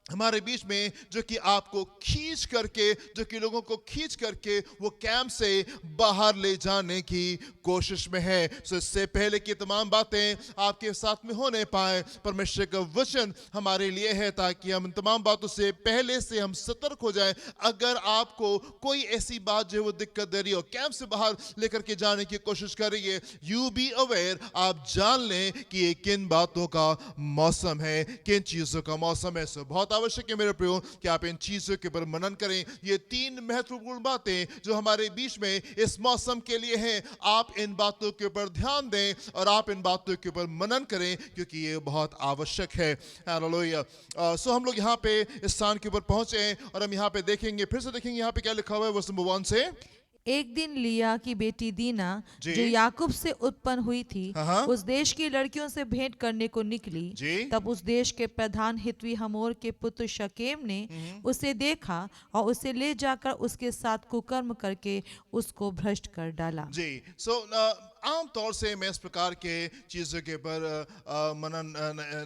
हमारे बीच में, जो कि आपको खींच करके, जो कि लोगों को खींच करके वो कैंप से बाहर ले जाने की कोशिश में है। सो इससे पहले कि तमाम बातें आपके साथ में होने पाए, परमेश्वर का वचन हमारे लिए है ताकि हम इन तमाम बातों से पहले से हम सतर्क हो जाएं। अगर आपको कोई ऐसी बात जो वो दिक्कत दे रही हो, कैंप से बाहर लेकर के जाने की कोशिश कर रही है, यू बी अवेयर, आप जान लें कि ये किन बातों का मौसम है, किन चीज़ों का मौसम है। सो बहुत आवश्यक है मेरे प्रियो कि आप इन चीजों के ऊपर मनन करें। ये तीन महत्वपूर्ण बातें जो हमारे बीच में इस मौसम के लिए हैं, आप इन बातों के ऊपर ध्यान दें और आप इन बातों के ऊपर मनन करें, क्योंकि ये बहुत आवश्यक है। हालेलुया। सो हम लोग यहाँ पे इस स्थान के ऊपर पहुंचे हैं और हम यहाँ पे देखेंगे, फिर से देखेंगे यहाँ पे क्या लिखा हुआ है वर्स नंबर 1 से। एक दिन लिया की बेटी दीना, जी। जो याकूब से उत्पन्न हुई थी, हाँ। उस देश की लड़कियों से भेंट करने को निकली। जी। तब उस देश के प्रधान हित्वी हमोर के पुत्र शकेम ने उसे देखा और उसे ले जाकर उसके साथ कुकर्म करके उसको भ्रष्ट कर डाला। जी। सो आम तौर से मैं इस प्रकार के चीज़ों के ऊपर मनन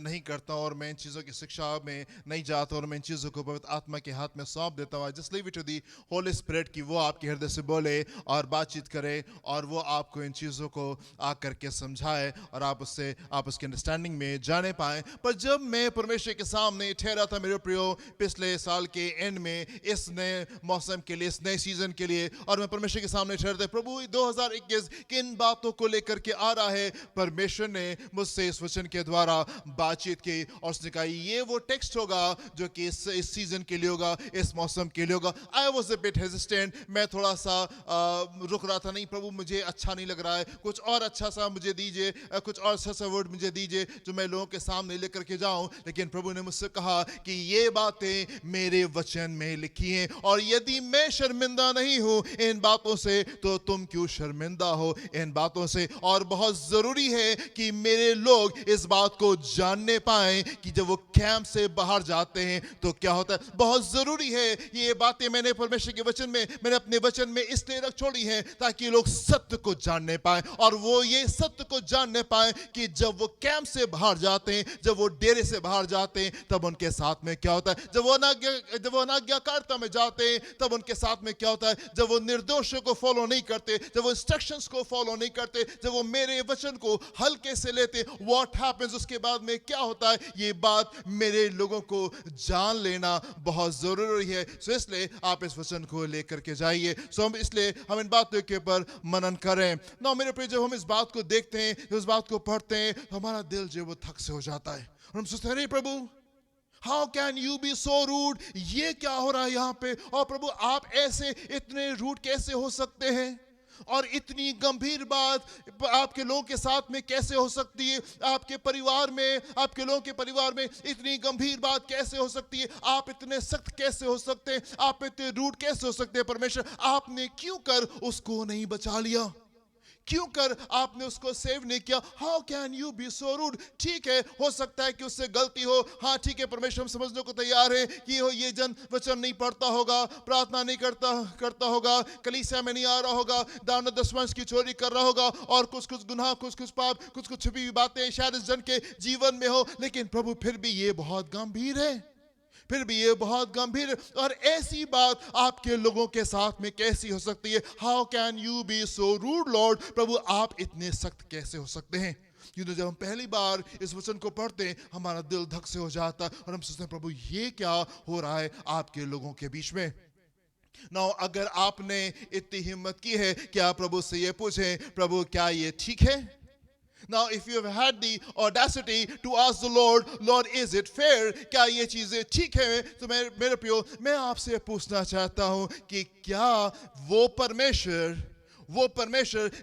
नहीं करता और मैं इन चीज़ों की शिक्षा में नहीं जाता और मैं इन चीज़ों को पवित्र आत्मा के हाथ में सौंप देता हूँ। Just leave it to the Holy Spirit कि वो आपके हृदय से बोले और बातचीत करे और वो आपको इन चीज़ों को आकर के समझाए और आप उसके अंडरस्टैंडिंग में जाने पाएँ। पर जब मैं परमेश्वर के सामने ठहरा था मेरे प्रियो, पिछले साल के एंड में, इस नए मौसम के लिए, इस नए सीजन के लिए, और मैं परमेश्वर के सामने ठहरते, प्रभु 2021 किन बातों को लेकर के आ रहा है। परमेश्वर ने मुझसे इस वचन के द्वारा बातचीत की और उसने कहा ये वो टेक्स्ट होगा जो कि इस सीजन के लिए होगा, इस मौसम के लिए होगा। आई वॉज अ बिट हेजिस्टेंट, मैं थोड़ा सा रुक रहा था, नहीं प्रभु मुझे अच्छा नहीं लग रहा है, कुछ और अच्छा सा मुझे दीजिए, कुछ और अच्छा सा वर्ड मुझे दीजिए जो मैं लोगों के सामने लेकर के जाऊं। लेकिन प्रभु ने मुझसे कहा कि ये बातें मेरे वचन में लिखी हैं और यदि मैं शर्मिंदा नहीं हूं इन बातों से, तो तुम क्यों शर्मिंदा हो इन बातों से। और बहुत जरूरी है कि मेरे लोग इस बात को जानने पाएं कि जब वो कैंप से बाहर जाते हैं तो क्या होता है। बहुत जरूरी है ये बातें मैंने परमेश्वर के वचन में, मैंने अपने वचन में इसलिए रख छोड़ी हैं ताकि लोग सत्य को जानने पाएं और वो ये सत्य को जानने पाएं कि जब वो कैंप से बाहर जाते हैं, जब वो डेरे से बाहर जाते हैं, तब उनके साथ में क्या होता है। जब वो अनाज्ञाकारिता में जाते हैं, तब उनके साथ में क्या होता है। जब वो निर्दोषों को फॉलो नहीं करते, जब वो इंस्ट्रक्शंस को फॉलो नहीं करते, जब वो मेरे वचन को हल्के से लेते, व्हाट हैपेंस, उसके बाद में क्या होता है। ये बात मेरे लोगों को जान लेना बहुत जरूरी है। सो इसलिए आप इस वचन को लेकर के जाइए। सो हम इन बातों के ऊपर मनन करें ना मेरे प्रिय। जब हम इस बात को देखते हैं, इस बात को पढ़ते हैं, तो हमारा दिल जो वो थक से हो जाता है और हम सोचते हैं प्रभु how can you be so rude, ये क्या हो रहा है यहाँ पे। और प्रभु आप ऐसे इतने रूड कैसे हो सकते हैं। और इतनी गंभीर बात आपके लोगों के साथ में कैसे हो सकती है? आपके परिवार में, आपके लोगों के परिवार में इतनी गंभीर बात कैसे हो सकती है? आप इतने सख्त कैसे हो सकते हैं? आप इतने रूड कैसे हो सकते हैं? परमेश्वर, आपने क्यों कर उसको नहीं बचा लिया? क्यों कर आपने उसको सेव नहीं किया? How can you be so rude? ठीक है, हो सकता है कि उससे गलती हो। हाँ ठीक है, परमेश्वर, हम समझने को तैयार है कि ये जन वचन नहीं पढ़ता होगा, प्रार्थना नहीं करता होगा, कलीसिया में नहीं आ रहा होगा, दान दशमांश की चोरी कर रहा होगा, और कुछ गुनाह, कुछ पाप, कुछ छुपी हुई बातें शायद इस जन के जीवन में हो। लेकिन प्रभु, फिर भी ये बहुत गंभीर है, फिर भी ये बहुत गंभीर, और ऐसी बात आपके लोगों के साथ में कैसी हो सकती है? How can you be so rude lord? प्रभु, आप इतने सख्त कैसे हो सकते हैं? जब हम पहली बार इस वचन को पढ़ते हैं, हमारा दिल धक से हो जाता है और हम सोचते हैं, प्रभु ये क्या हो रहा है आपके लोगों के बीच में? नाउ, अगर आपने इतनी हिम्मत की है कि आप प्रभु से ये पूछें, प्रभु क्या ये ठीक है? Now, if you have had the audacity to ask the Lord, Lord, is it fair? क्या ये चीजें ठीक है? तो मेरे प्रियो, मैं आपसे पूछना चाहता हूं कि क्या वो परमेश्वर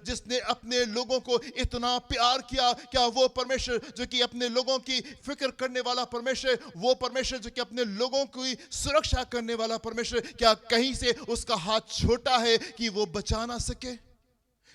जिसने अपने लोगों को इतना प्यार किया, क्या वो परमेश्वर जो कि अपने लोगों की फिक्र करने वाला परमेश्वर, वो परमेश्वर जो कि अपने लोगों की सुरक्षा करने वाला परमेश्वर, क्या कहीं से उसका हाथ छोटा है कि वो बचा ना सके?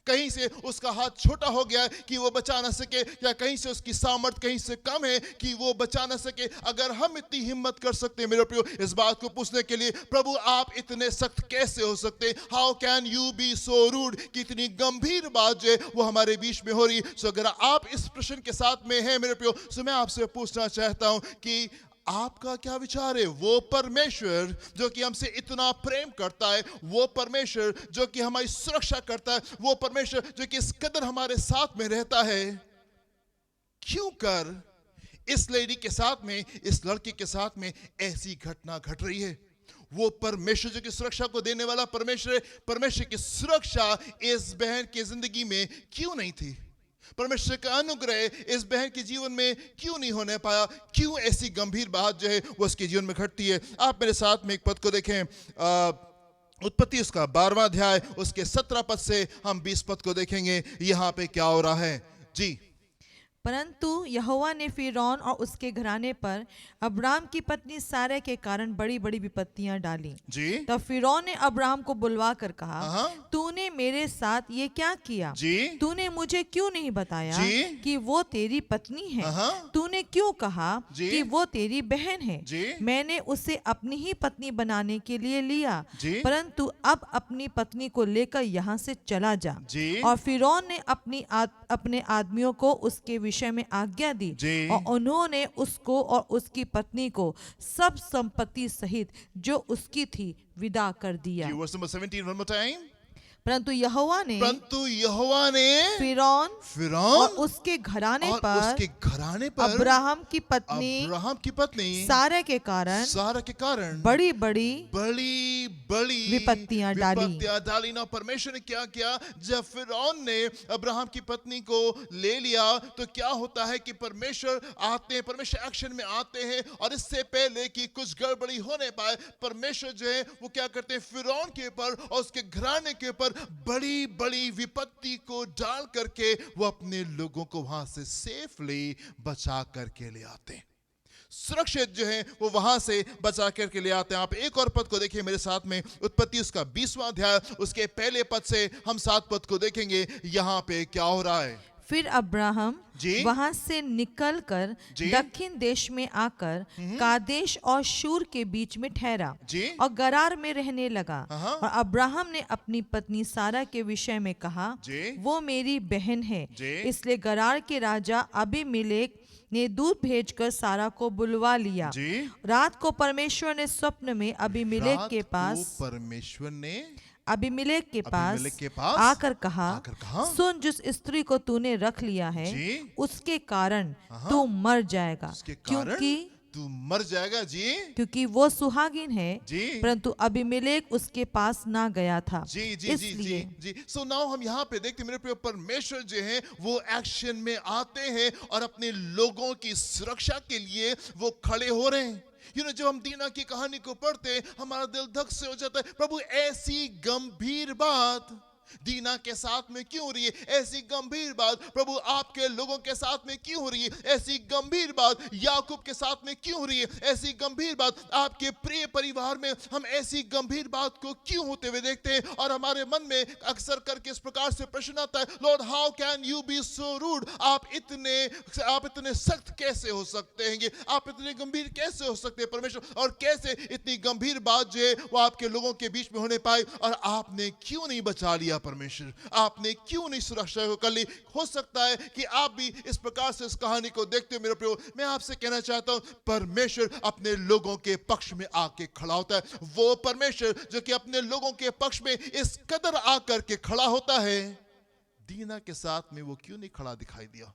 कहीं से उसका हाथ छोटा हो गया कि वो बचा ना सके? या कहीं से उसकी सामर्थ कहीं से कम है कि वो बचा ना सके? अगर हम इतनी हिम्मत कर सकते हैं मेरे प्रियो इस बात को पूछने के लिए, प्रभु आप इतने सख्त कैसे हो सकते हैं? How can you be so rude? कि इतनी गंभीर बात जो है वो हमारे बीच में हो रही। सो अगर आप इस प्रश्न के साथ में हैं मेरे प्रियो, सो मैं आपसे पूछना चाहता हूं कि आपका क्या विचार है? वो परमेश्वर जो कि हमसे इतना प्रेम करता है, वो परमेश्वर जो कि हमारी सुरक्षा करता है, वो परमेश्वर जो कि इस कदर हमारे साथ में रहता है, क्यों कर इस लेडी के साथ में, इस लड़के के साथ में ऐसी घटना घट रही है? वो परमेश्वर जो कि सुरक्षा को देने वाला परमेश्वर की सुरक्षा इस बहन की जिंदगी में क्यों नहीं थी? परमेश्वर का अनुग्रह इस बहन के जीवन में क्यों नहीं होने पाया? क्यों ऐसी गंभीर बात जो है वो उसके जीवन में घटती है? आप मेरे साथ में एक पद को देखें, उत्पत्ति उसका 12वां अध्याय, उसके 17 पद से हम 20 पद को देखेंगे। यहाँ पे क्या हो रहा है जी? परंतु यहोवा ने फिरौन और उसके घराने पर अब्राम की पत्नी सारा के कारण बड़ी बड़ी विपत्तियां डाली जी। तब फिरौन ने अब्राम को बुलवा कर कहा, तूने मेरे साथ ये क्या किया? जी। तूने मुझे क्यों नहीं बताया जी। कि वो तेरी पत्नी है? तूने क्यों कहा कि वो तेरी बहन है? मैंने उसे अपनी ही पत्नी बनाने के लिए लिया, परंतु अब अपनी पत्नी को लेकर यहाँ से चला जा। और फिरौन ने अपने आदमियों को उसके विषय में आज्ञा दी और उन्होंने उसको और उसकी पत्नी को सब संपत्ति सहित जो उसकी थी विदा कर दिया। Verse number 17 one more time. परंतु यहोवा ने फिरौन और उसके घराने पर अब्राहम की पत्नी सारा के कारण बड़ी बड़ी विपत्तियां डाली। ना परमेश्वर ने क्या किया? जब फिरौन ने अब्राहम की पत्नी को ले लिया तो क्या होता है कि परमेश्वर आते हैं, परमेश्वर एक्शन में आते हैं, और इससे पहले कि कुछ गड़बड़ी होने पाए, परमेश्वर जो है वो क्या करते हैं? फिरौन के ऊपर और उसके घराने के ऊपर बड़ी बड़ी विपत्ति को डाल करके वो अपने लोगों को वहां से सेफली बचा करके ले आते हैं, सुरक्षित जो है वो वहां से बचा करके ले आते हैं। आप एक और पद को देखिए मेरे साथ में, उत्पत्ति उसका 20वां अध्याय, उसके पहले पद से हम 7 पद को देखेंगे। यहाँ पे क्या हो रहा है? फिर अब्राहम वहां से निकलकर दक्षिण देश में आकर कादेश और शूर के बीच में ठहरा और गरार में रहने लगा। और अब्राहम ने अपनी पत्नी सारा के विषय में कहा, वो मेरी बहन है। इसलिए गरार के राजा अबीमेलेक ने दूत भेजकर सारा को बुलवा लिया। रात को परमेश्वर ने स्वप्न में अबीमेलेक के पास आकर कहा, सुन, जिस स्त्री को तूने रख लिया है उसके कारण तू मर जाएगा, तू मर जाएगा क्योंकि वो सुहागिन है। परंतु अबीमेलेक उसके पास ना गया था। इसलिए सो नाउ हम यहाँ पे देखते मेरे प्रिय, परमेश्वर जो है वो एक्शन में आते हैं और अपने लोगों की सुरक्षा के लिए वो खड़े हो रहे हैं। जब हम दीना की कहानी को पढ़ते हैं हमारा दिल धक से हो जाता है। प्रभु ऐसी गंभीर बात दीना के साथ में क्यों हो रही है? ऐसी गंभीर बात प्रभु आपके लोगों के साथ में क्यों हो रही है? ऐसी गंभीर बात याकूब के साथ में क्यों हो रही है? ऐसी गंभीर बात आपके प्रिय परिवार में हम ऐसी गंभीर बात को क्यों होते हुए देखते हैं? और हमारे मन में अक्सर करके इस प्रकार से प्रश्न आता है, Lord how can you be so rude? आप इतने सख्त कैसे हो सकते हैं? आप इतने गंभीर कैसे हो सकते हैं परमेश्वर? और कैसे इतनी गंभीर बात जो है वो आपके लोगों के बीच में होने पाई? और आपने क्यों नहीं बचा लिया परमेश्वर? आपने क्यों नहीं सुरक्षा को कर ली? हो सकता है कि आप भी इस प्रकार से इस कहानी को देखते हो मेरे प्रियो। मैं आपसे कहना चाहता हूं, परमेश्वर अपने लोगों के पक्ष में आके खड़ा होता है। वो परमेश्वर जो कि अपने लोगों के पक्ष में इस कदर आकर के खड़ा होता है, दीना के साथ में वो क्यों नहीं खड़ा दिखाई दिया?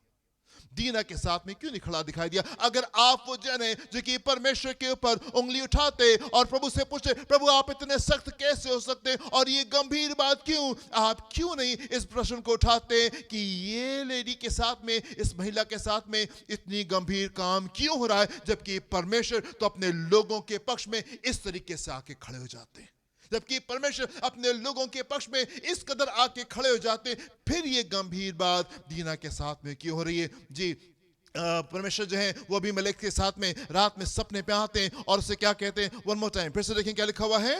दीना के साथ में क्यों नहीं खड़ा दिखाई दिया? अगर आप वो जन है जो कि परमेश्वर के ऊपर उंगली उठाते और प्रभु से पूछे, प्रभु आप इतने सख्त कैसे हो सकते हैं और ये गंभीर बात क्यों? आप क्यों नहीं इस प्रश्न को उठाते कि ये लेडी के साथ में, इस महिला के साथ में इतनी गंभीर काम क्यों हो रहा है? जबकि परमेश्वर तो अपने लोगों के पक्ष में इस तरीके से आके खड़े हो जाते हैं। जबकि परमेश्वर अपने लोगों के पक्ष में इस कदर आके खड़े हो जाते हैं, फिर ये गंभीर बात दीना के साथ में क्यों हो रही है? जी परमेश्वर जो है वो अभी मलेक के साथ में रात में सपने पे आते हैं और उसे क्या कहते हैं? वन मोर टाइम फिर से देखें क्या लिखा हुआ है।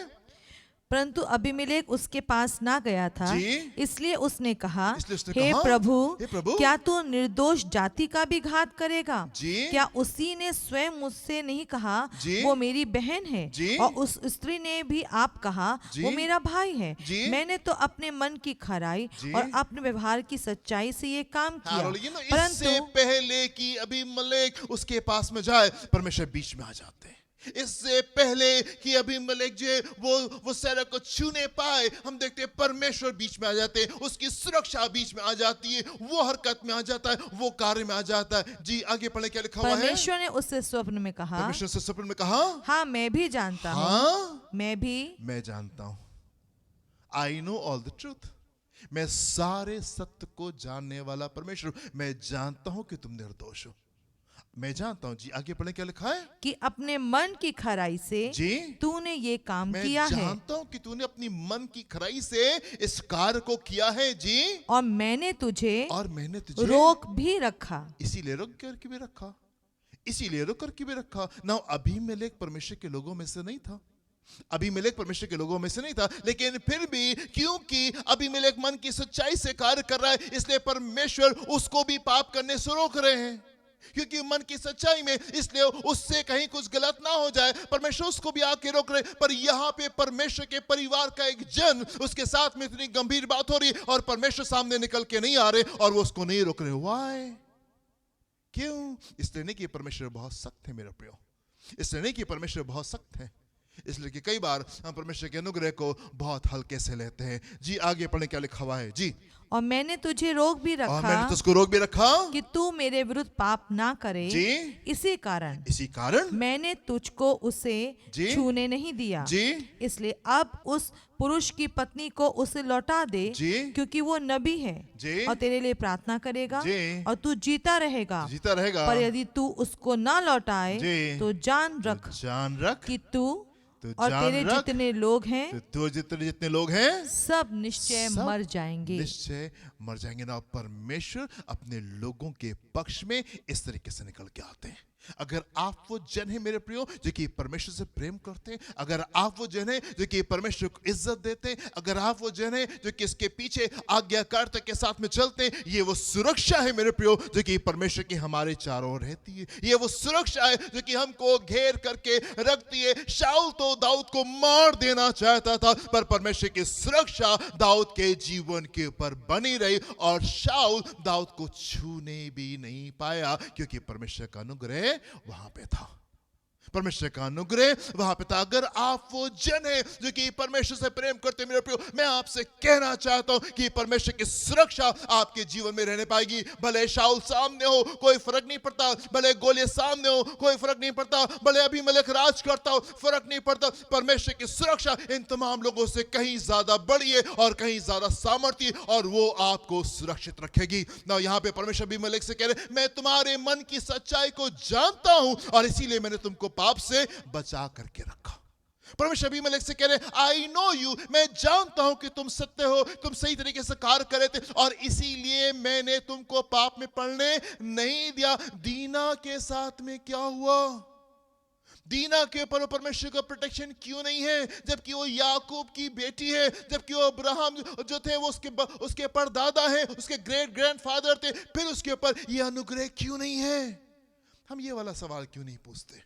परंतु अबीमेलेक उसके पास ना गया था, इसलिए उसने कहा, हे हे प्रभु, क्या तू निर्दोष जाति का भी घात करेगा? जी। क्या उसी ने स्वयं मुझसे नहीं कहा जी। वो मेरी बहन है? जी। और उस स्त्री ने भी आप कहा वो मेरा भाई है? जी। मैंने तो अपने मन की खराई जी। और अपने व्यवहार की सच्चाई से ये काम किया। इससे परंतु पहले कि अबीमेलेक उसके पास में जाए, परमेश्वर बीच में आ जाते हैं। इससे पहले कि अबीमेलेक जो वो सारा को छूने पाए, हम देखते हैं परमेश्वर बीच में आ जाते हैं, उसकी सुरक्षा बीच में आ जाती है, वो हरकत में आ जाता है, वो कार्य में आ जाता है। जी आगे पढ़े क्या लिखा हुआ है। परमेश्वर ने उससे स्वप्न में कहा, परमेश्वर से स्वप्न में कहा, हाँ मैं भी जानता हूँ, हाँ मैं जानता हूँ, I know all the truth, मैं सारे सत्य को जानने वाला परमेश्वर, मैं जानता हूं कि तुम निर्दोष हो, मैं जानता हूं। जी आगे पढ़े क्या लिखा है कि अपने मन की खराई से जी तूने ये काम मैं किया है। जानता हूं कि तूने अपनी मन की खराई से इस कार्य को किया है। जी और मैंने तुझे रोक भी रखा, इसीलिए रोक करके भी रखा, इसीलिए रोक करके भी रखा ना। अबीमेलेक परमेश्वर के लोगों में से नहीं था, अबीमेलेक परमेश्वर के लोगों में से नहीं था, लेकिन फिर भी क्योंकि अबीमेलेक मन की सच्चाई से कार्य कर रहा है, इसलिए परमेश्वर उसको भी पाप करने से रोक रहे हैं। क्योंकि मन की सच्चाई में, इसलिए उससे कहीं कुछ गलत ना हो जाए, परमेश्वर उसको भी आके रोक रहे। पर यहाँ पे परमेश्वर के परिवार का एक जन, उसके साथ में इतनी गंभीर बात हो रही है और परमेश्वर सामने निकल के नहीं आ रहे और वो उसको नहीं रोक रहे। व्हाई? क्यों? इसलिए नहीं कि परमेश्वर बहुत सख्त है मेरे प्रियो, इसलिए नहीं कि परमेश्वर बहुत सख्त है, इसलिए कि कई बार हम परमेश्वर के अनुग्रह को बहुत हल्के से लेते हैं। जी आगे पढ़े क्या लिखा हुआ है। जी और मैंने तुझे रोक भी और मैंने रखा तुझको रोक भी रखा कि तू मेरे विरुद्ध पाप ना करे। जी इसी कारण मैंने तुझको उसे जी छूने नहीं दिया। जी इसलिए अब उस पुरुष की पत्नी को उसे लौटा दे, जी क्योंकि वो नबी है जी और तेरे लिए प्रार्थना करेगा जी और तू जीता रहेगा। पर यदि तू उसको ना लौटाए जी तो जान रख कि तू और तेरे जितने लोग हैं, तो जितने लोग हैं सब निश्चय मर जाएंगे। निश्चय मर जाएंगे ना। परमेश्वर अपने लोगों के पक्ष में इस तरीके से निकल के आते हैं। अगर आप वो जन है मेरे प्रियो जो कि परमेश्वर से प्रेम करते हैं, अगर आप वो जन है जो कि परमेश्वर को इज्जत देते हैं, अगर आप वो जन है जो कि इसके पीछे आज्ञाकारिता के साथ में चलते हैं, ये वो सुरक्षा है मेरे प्रियो जो कि परमेश्वर की हमारे चारों ओर रहती है। ये वो सुरक्षा है जो कि हमको घेर करके रखती है। शाऊल तो दाऊद को मार देना चाहता था, पर परमेश्वर की सुरक्षा दाऊद के जीवन के ऊपर बनी रही और शाऊल दाऊद को छूने भी नहीं पाया, क्योंकि परमेश्वर का अनुग्रह वहां पे था, परमेश्वर का अनुग्रह वहां पे था। अगर आप वो जन है जो कि परमेश्वर से प्रेम करते मेरे प्रियो, मैं आपसे कहना चाहता हूं कि परमेश्वर की सुरक्षा आपके जीवन में रहने पाएगी। भले शाऊल सामने हो कोई फर्क नहीं पड़ता, भले गोलियत सामने हो कोई फर्क नहीं पड़ता, भले अबीमेलेक राज करता हो फर्क नहीं पड़ता। परमेश्वर की सुरक्षा इन तमाम लोगों से कहीं ज्यादा बड़ी है और कहीं ज्यादा सामर्थ्य, और वो आपको सुरक्षित रखेगी ना। यहाँ पे परमेश्वर अबीमेलेक से कह रहे, मैं तुम्हारे मन की सच्चाई को जानता हूं और इसीलिए मैंने तुमको पाप से बचा करके रखा। परमेश्वर अबीमेलेक से कह रहे, आई नो यू, मैं जानता हूं कि तुम सत्य हो, तुम सही तरीके से कार्य कर रहे थे, और इसीलिए मैंने तुमको पाप में पड़ने नहीं दिया। दीना के साथ में क्या हुआ? दीना के ऊपर परमेश्वर का प्रोटेक्शन क्यों नहीं है, जबकि वो याकूब की बेटी है, जबकि वो अब्राहम जो थे वो उसके परदादा है, उसके ग्रेट ग्रैंडफादर थे, फिर उसके ऊपर ये अनुग्रह क्यों नहीं है? हम ये वाला सवाल क्यों नहीं पूछते?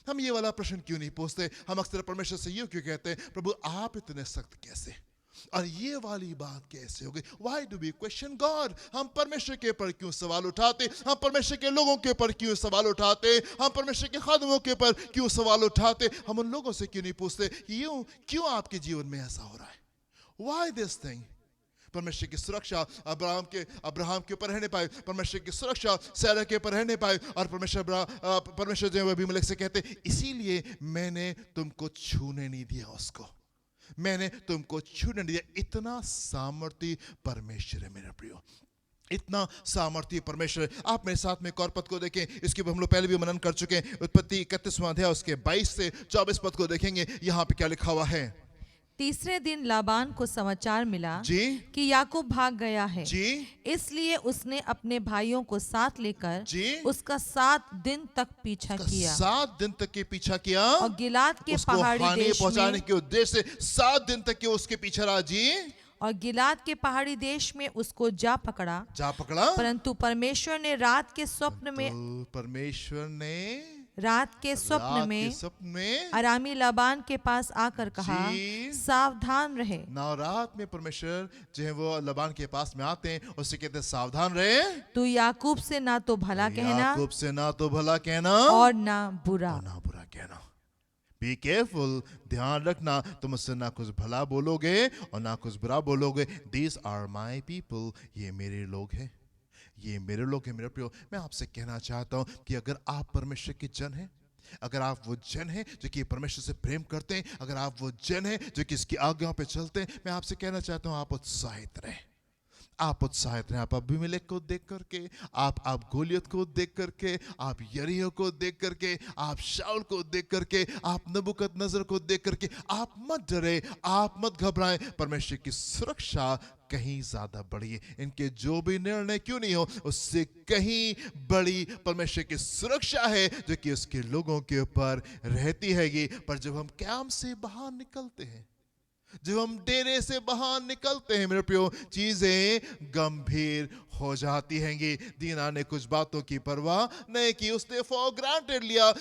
हम ये वाला प्रश्न क्यों नहीं पूछते? हम अक्सर परमेश्वर से यूं क्यों कहते हैं, प्रभु आप इतने सख्त कैसे, और ये वाली बात कैसे हो गई? Why do we question God? हम परमेश्वर के ऊपर क्यों सवाल उठाते? हम परमेश्वर के लोगों के ऊपर क्यों सवाल उठाते? हम परमेश्वर के खादमों के ऊपर क्यों सवाल उठाते? हम उन लोगों से क्यों नहीं पूछते क्यों आपके जीवन में ऐसा हो रहा है? Why this thing? परमेश्वर की सुरक्षा अब्राहम के ऊपर रहने पाए, परमेश्वर की सुरक्षा सारा के ऊपर रहने पाए, और परमेश्वर जो अबीमेलेक से कहते, इसीलिए मैंने तुमको छूने नहीं दिया, उसको मैंने तुमको छूने नहीं दिया। इतना सामर्थी परमेश्वर है मेरे प्रियो, इतना सामर्थी परमेश्वर। आप मेरे साथ में एक और पद को देखें, इसके ऊपर हम लोग पहले भी मनन कर चुके हैं। उत्पत्ति 31वां अध्याय उसके 22 से 24 पद को देखेंगे। यहाँ पे क्या लिखा हुआ है? तीसरे दिन लाबान को समाचार मिला जी कि याकूब भाग गया है, जी इसलिए उसने अपने भाइयों को साथ लेकर जी उसका 7 दिन तक पीछा किया 7 दिन तक के पीछा किया, और गिलाद के उसको पहाड़ी हानि देश पहुंचाने में के उद्देश्य से 7 दिन तक के उसके पीछे रहा। जी और गिलाद के पहाड़ी देश में उसको जा पकड़ा, परंतु परमेश्वर ने रात के स्वप्न में अरामी लाबान के पास आकर कहा, सावधान रहे। रात में परमेश्वर जो है वो लाबान के पास में आते हैं, उससे कहते हैं सावधान रहे, तू याकूब से ना तो भला कहना और ना बुरा कहना। बी केयरफुल, ध्यान रखना, तुम उससे ना कुछ भला बोलोगे और ना कुछ बुरा बोलोगे। These are my people, ये मेरे लोग हैं, ये मेरे लोग हैं मेरे प्रियो। मैं आपसे कहना चाहता हूं कि अगर आप परमेश्वर के जन हैं, अगर आप वो जन हैं जो कि परमेश्वर से प्रेम करते हैं, अगर आप वो जन हैं जो कि इसकी आज्ञाओं पे चलते हैं, मैं आपसे कहना चाहता हूं आप उत्साहित रहें, आप उत्साहित रहें। आप अबीमेलेक को देख करके, आप गोलियत को देख करके, आप यरीहो को देख करके, आप शाऊल को देख करके, आप नबूकदनेस्सर को देख करके आप मत डरे, आप मत घबराएं। परमेश्वर की सुरक्षा कहीं ज्यादा बड़ी है। इनके जो भी निर्णय क्यों नहीं हो, उससे कहीं बड़ी परमेश्वर की सुरक्षा है जो कि उसके लोगों के ऊपर रहती हैगी। पर जब हम कैंप से बाहर निकलते हैं, जब हम डेरे से बाहर निकलते हैं मेरे प्रियो, चीजें गंभीर हो जाती हैंगी। दीना ने कुछ बातों की परवाह नहीं की, उसने फॉर ग्रांटेड लिया।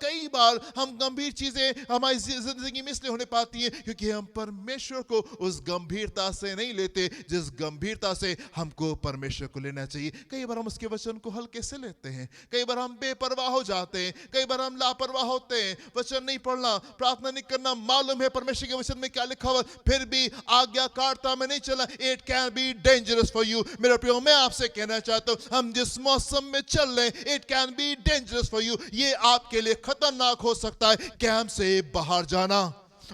कई बार हम गंभीर चीजें हमारी जिंदगी में इसलिए होने पाती हैं क्योंकि हम परमेश्वर को उस गंभीरता से नहीं लेते जिस गंभीरता से हमको परमेश्वर को लेना चाहिए। कई बार हम उसके वचन को हल्के से लेते हैं, कई बार हम बेपरवाह हो जाते हैं, कई बार हम लापरवाह होते हैं। वचन नहीं पढ़ना, प्रार्थना नहीं करना, मालूम है परमेश्वर के वचन में क्या लिखा हुआ, फिर भी आज्ञाकारिता में नहीं चला। It can be dangerous for you मेरे प्रियो। मैं आपसे कहना चाहता हूं, हम जिस मौसम में चल रहे हैं, it can be dangerous for you, ये आपके लिए खतरनाक हो सकता है। कैंप से बाहर जाना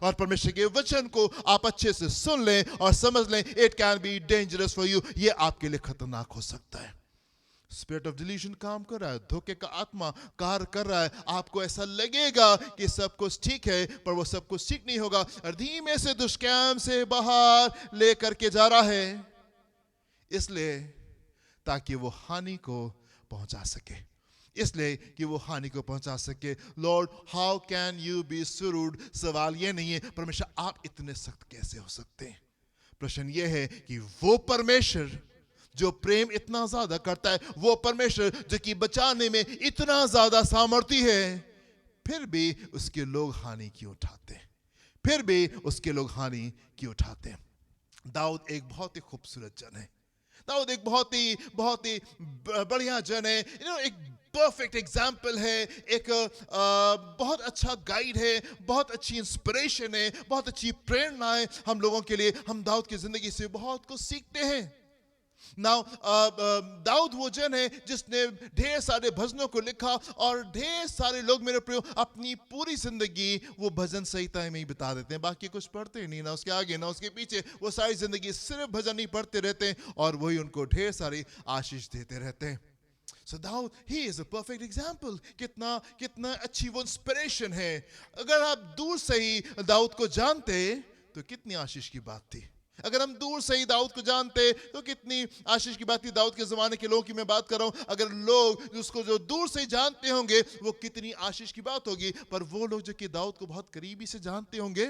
और परमेश्वर के वचन को आप अच्छे से सुन लें और समझ लें, it can be dangerous for you, ये आपके लिए खतरनाक हो सकता है। स्पिरिट ऑफ डिल्यूजन काम कर रहा है, धोखे का आत्मा कार्य कर रहा है। आपको ऐसा लगेगा कि सब कुछ ठीक है, पर वो सब कुछ ठीक नहीं होगा। और धीमे से दुष्कर्म से बाहर लेकर के जा रहा है, इसलिए ताकि वो हानि को पहुंचा सके, इसलिए कि वो हानि को पहुंचा सके। Lord how can you be so rude? सवाल ये नहीं है परमेश्वर आप इतने सख्त कैसे हो सकते हैं। प्रश्न ये है कि वो परमेश्वर जो प्रेम इतना ज्यादा करता है, वो परमेश्वर जो कि बचाने में इतना ज्यादा सामर्थी है, फिर भी उसके लोग हानि क्यों उठाते हैं, फिर भी उसके लोग हानि क्यों उठाते हैं। दाऊद एक बहुत ही खूबसूरत जन है, दाऊद एक बहुत ही बढ़िया जन है। एक परफेक्ट एग्जाम्पल है, एक बहुत अच्छा गाइड है, बहुत अच्छी इंस्पिरेशन है, बहुत अच्छी प्रेरणा है हम लोगों के लिए। हम दाऊद की जिंदगी से बहुत कुछ सीखते हैं। नाउ दाऊद वो जन है जिसने ढेर सारे भजनों को लिखा, और ढेर सारे लोग मेरे प्रियो अपनी पूरी जिंदगी वो भजन संहिता में ही बिता देते हैं, बाकी कुछ पढ़ते नहीं, ना उसके आगे ना उसके पीछे। वो सारी जिंदगी सिर्फ भजन ही पढ़ते रहते हैं और वही उनको ढेर सारी आशीष देते रहते हैं। So Daud, he is a perfect example. कितना कितना अच्छी वो इंस्पिरेशन है. अगर आप दूर से ही दाऊद को जानते तो कितनी आशीष की बात थी. अगर हम दूर से ही दाऊद को जानते तो कितनी आशीष की बात थी. दाऊद के जमाने के लोगों की मैं बात कर रहा हूं. अगर लोग उसको जो दूर से ही जानते होंगे वो कितनी आशीष की बात होगी. पर वो लोग जो कि दाऊद को बहुत करीबी से जानते होंगे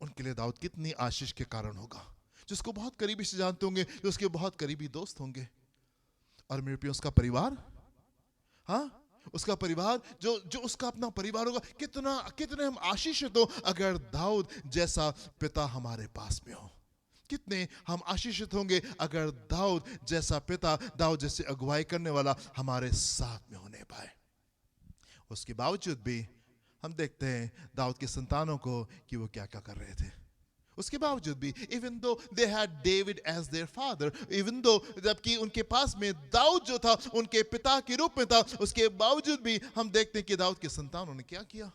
उनके लिए दाऊद कितनी आशीष के कारण होगा. जिसको बहुत करीबी से जानते होंगे, जो उसके बहुत करीबी दोस्त होंगे, और मेरे प्रिय उसका परिवार, हाँ उसका परिवार जो जो उसका अपना परिवार होगा, कितने हम आशीषित हो अगर दाऊद जैसा पिता हमारे पास में हो. कितने हम आशीषित होंगे अगर दाऊद जैसा पिता, दाऊद जैसे अगुवाई करने वाला हमारे साथ में होने पाए. उसके बावजूद भी हम देखते हैं दाऊद के संतानों को कि वो क्या क्या कर रहे थे. उसके बावजूद भी, even though they had David as their father, even though जबकि उनके पास में दाऊद जो था उनके पिता के रूप में था, उसके बावजूद भी हम देखते हैं कि दाऊद के संतानों ने क्या किया.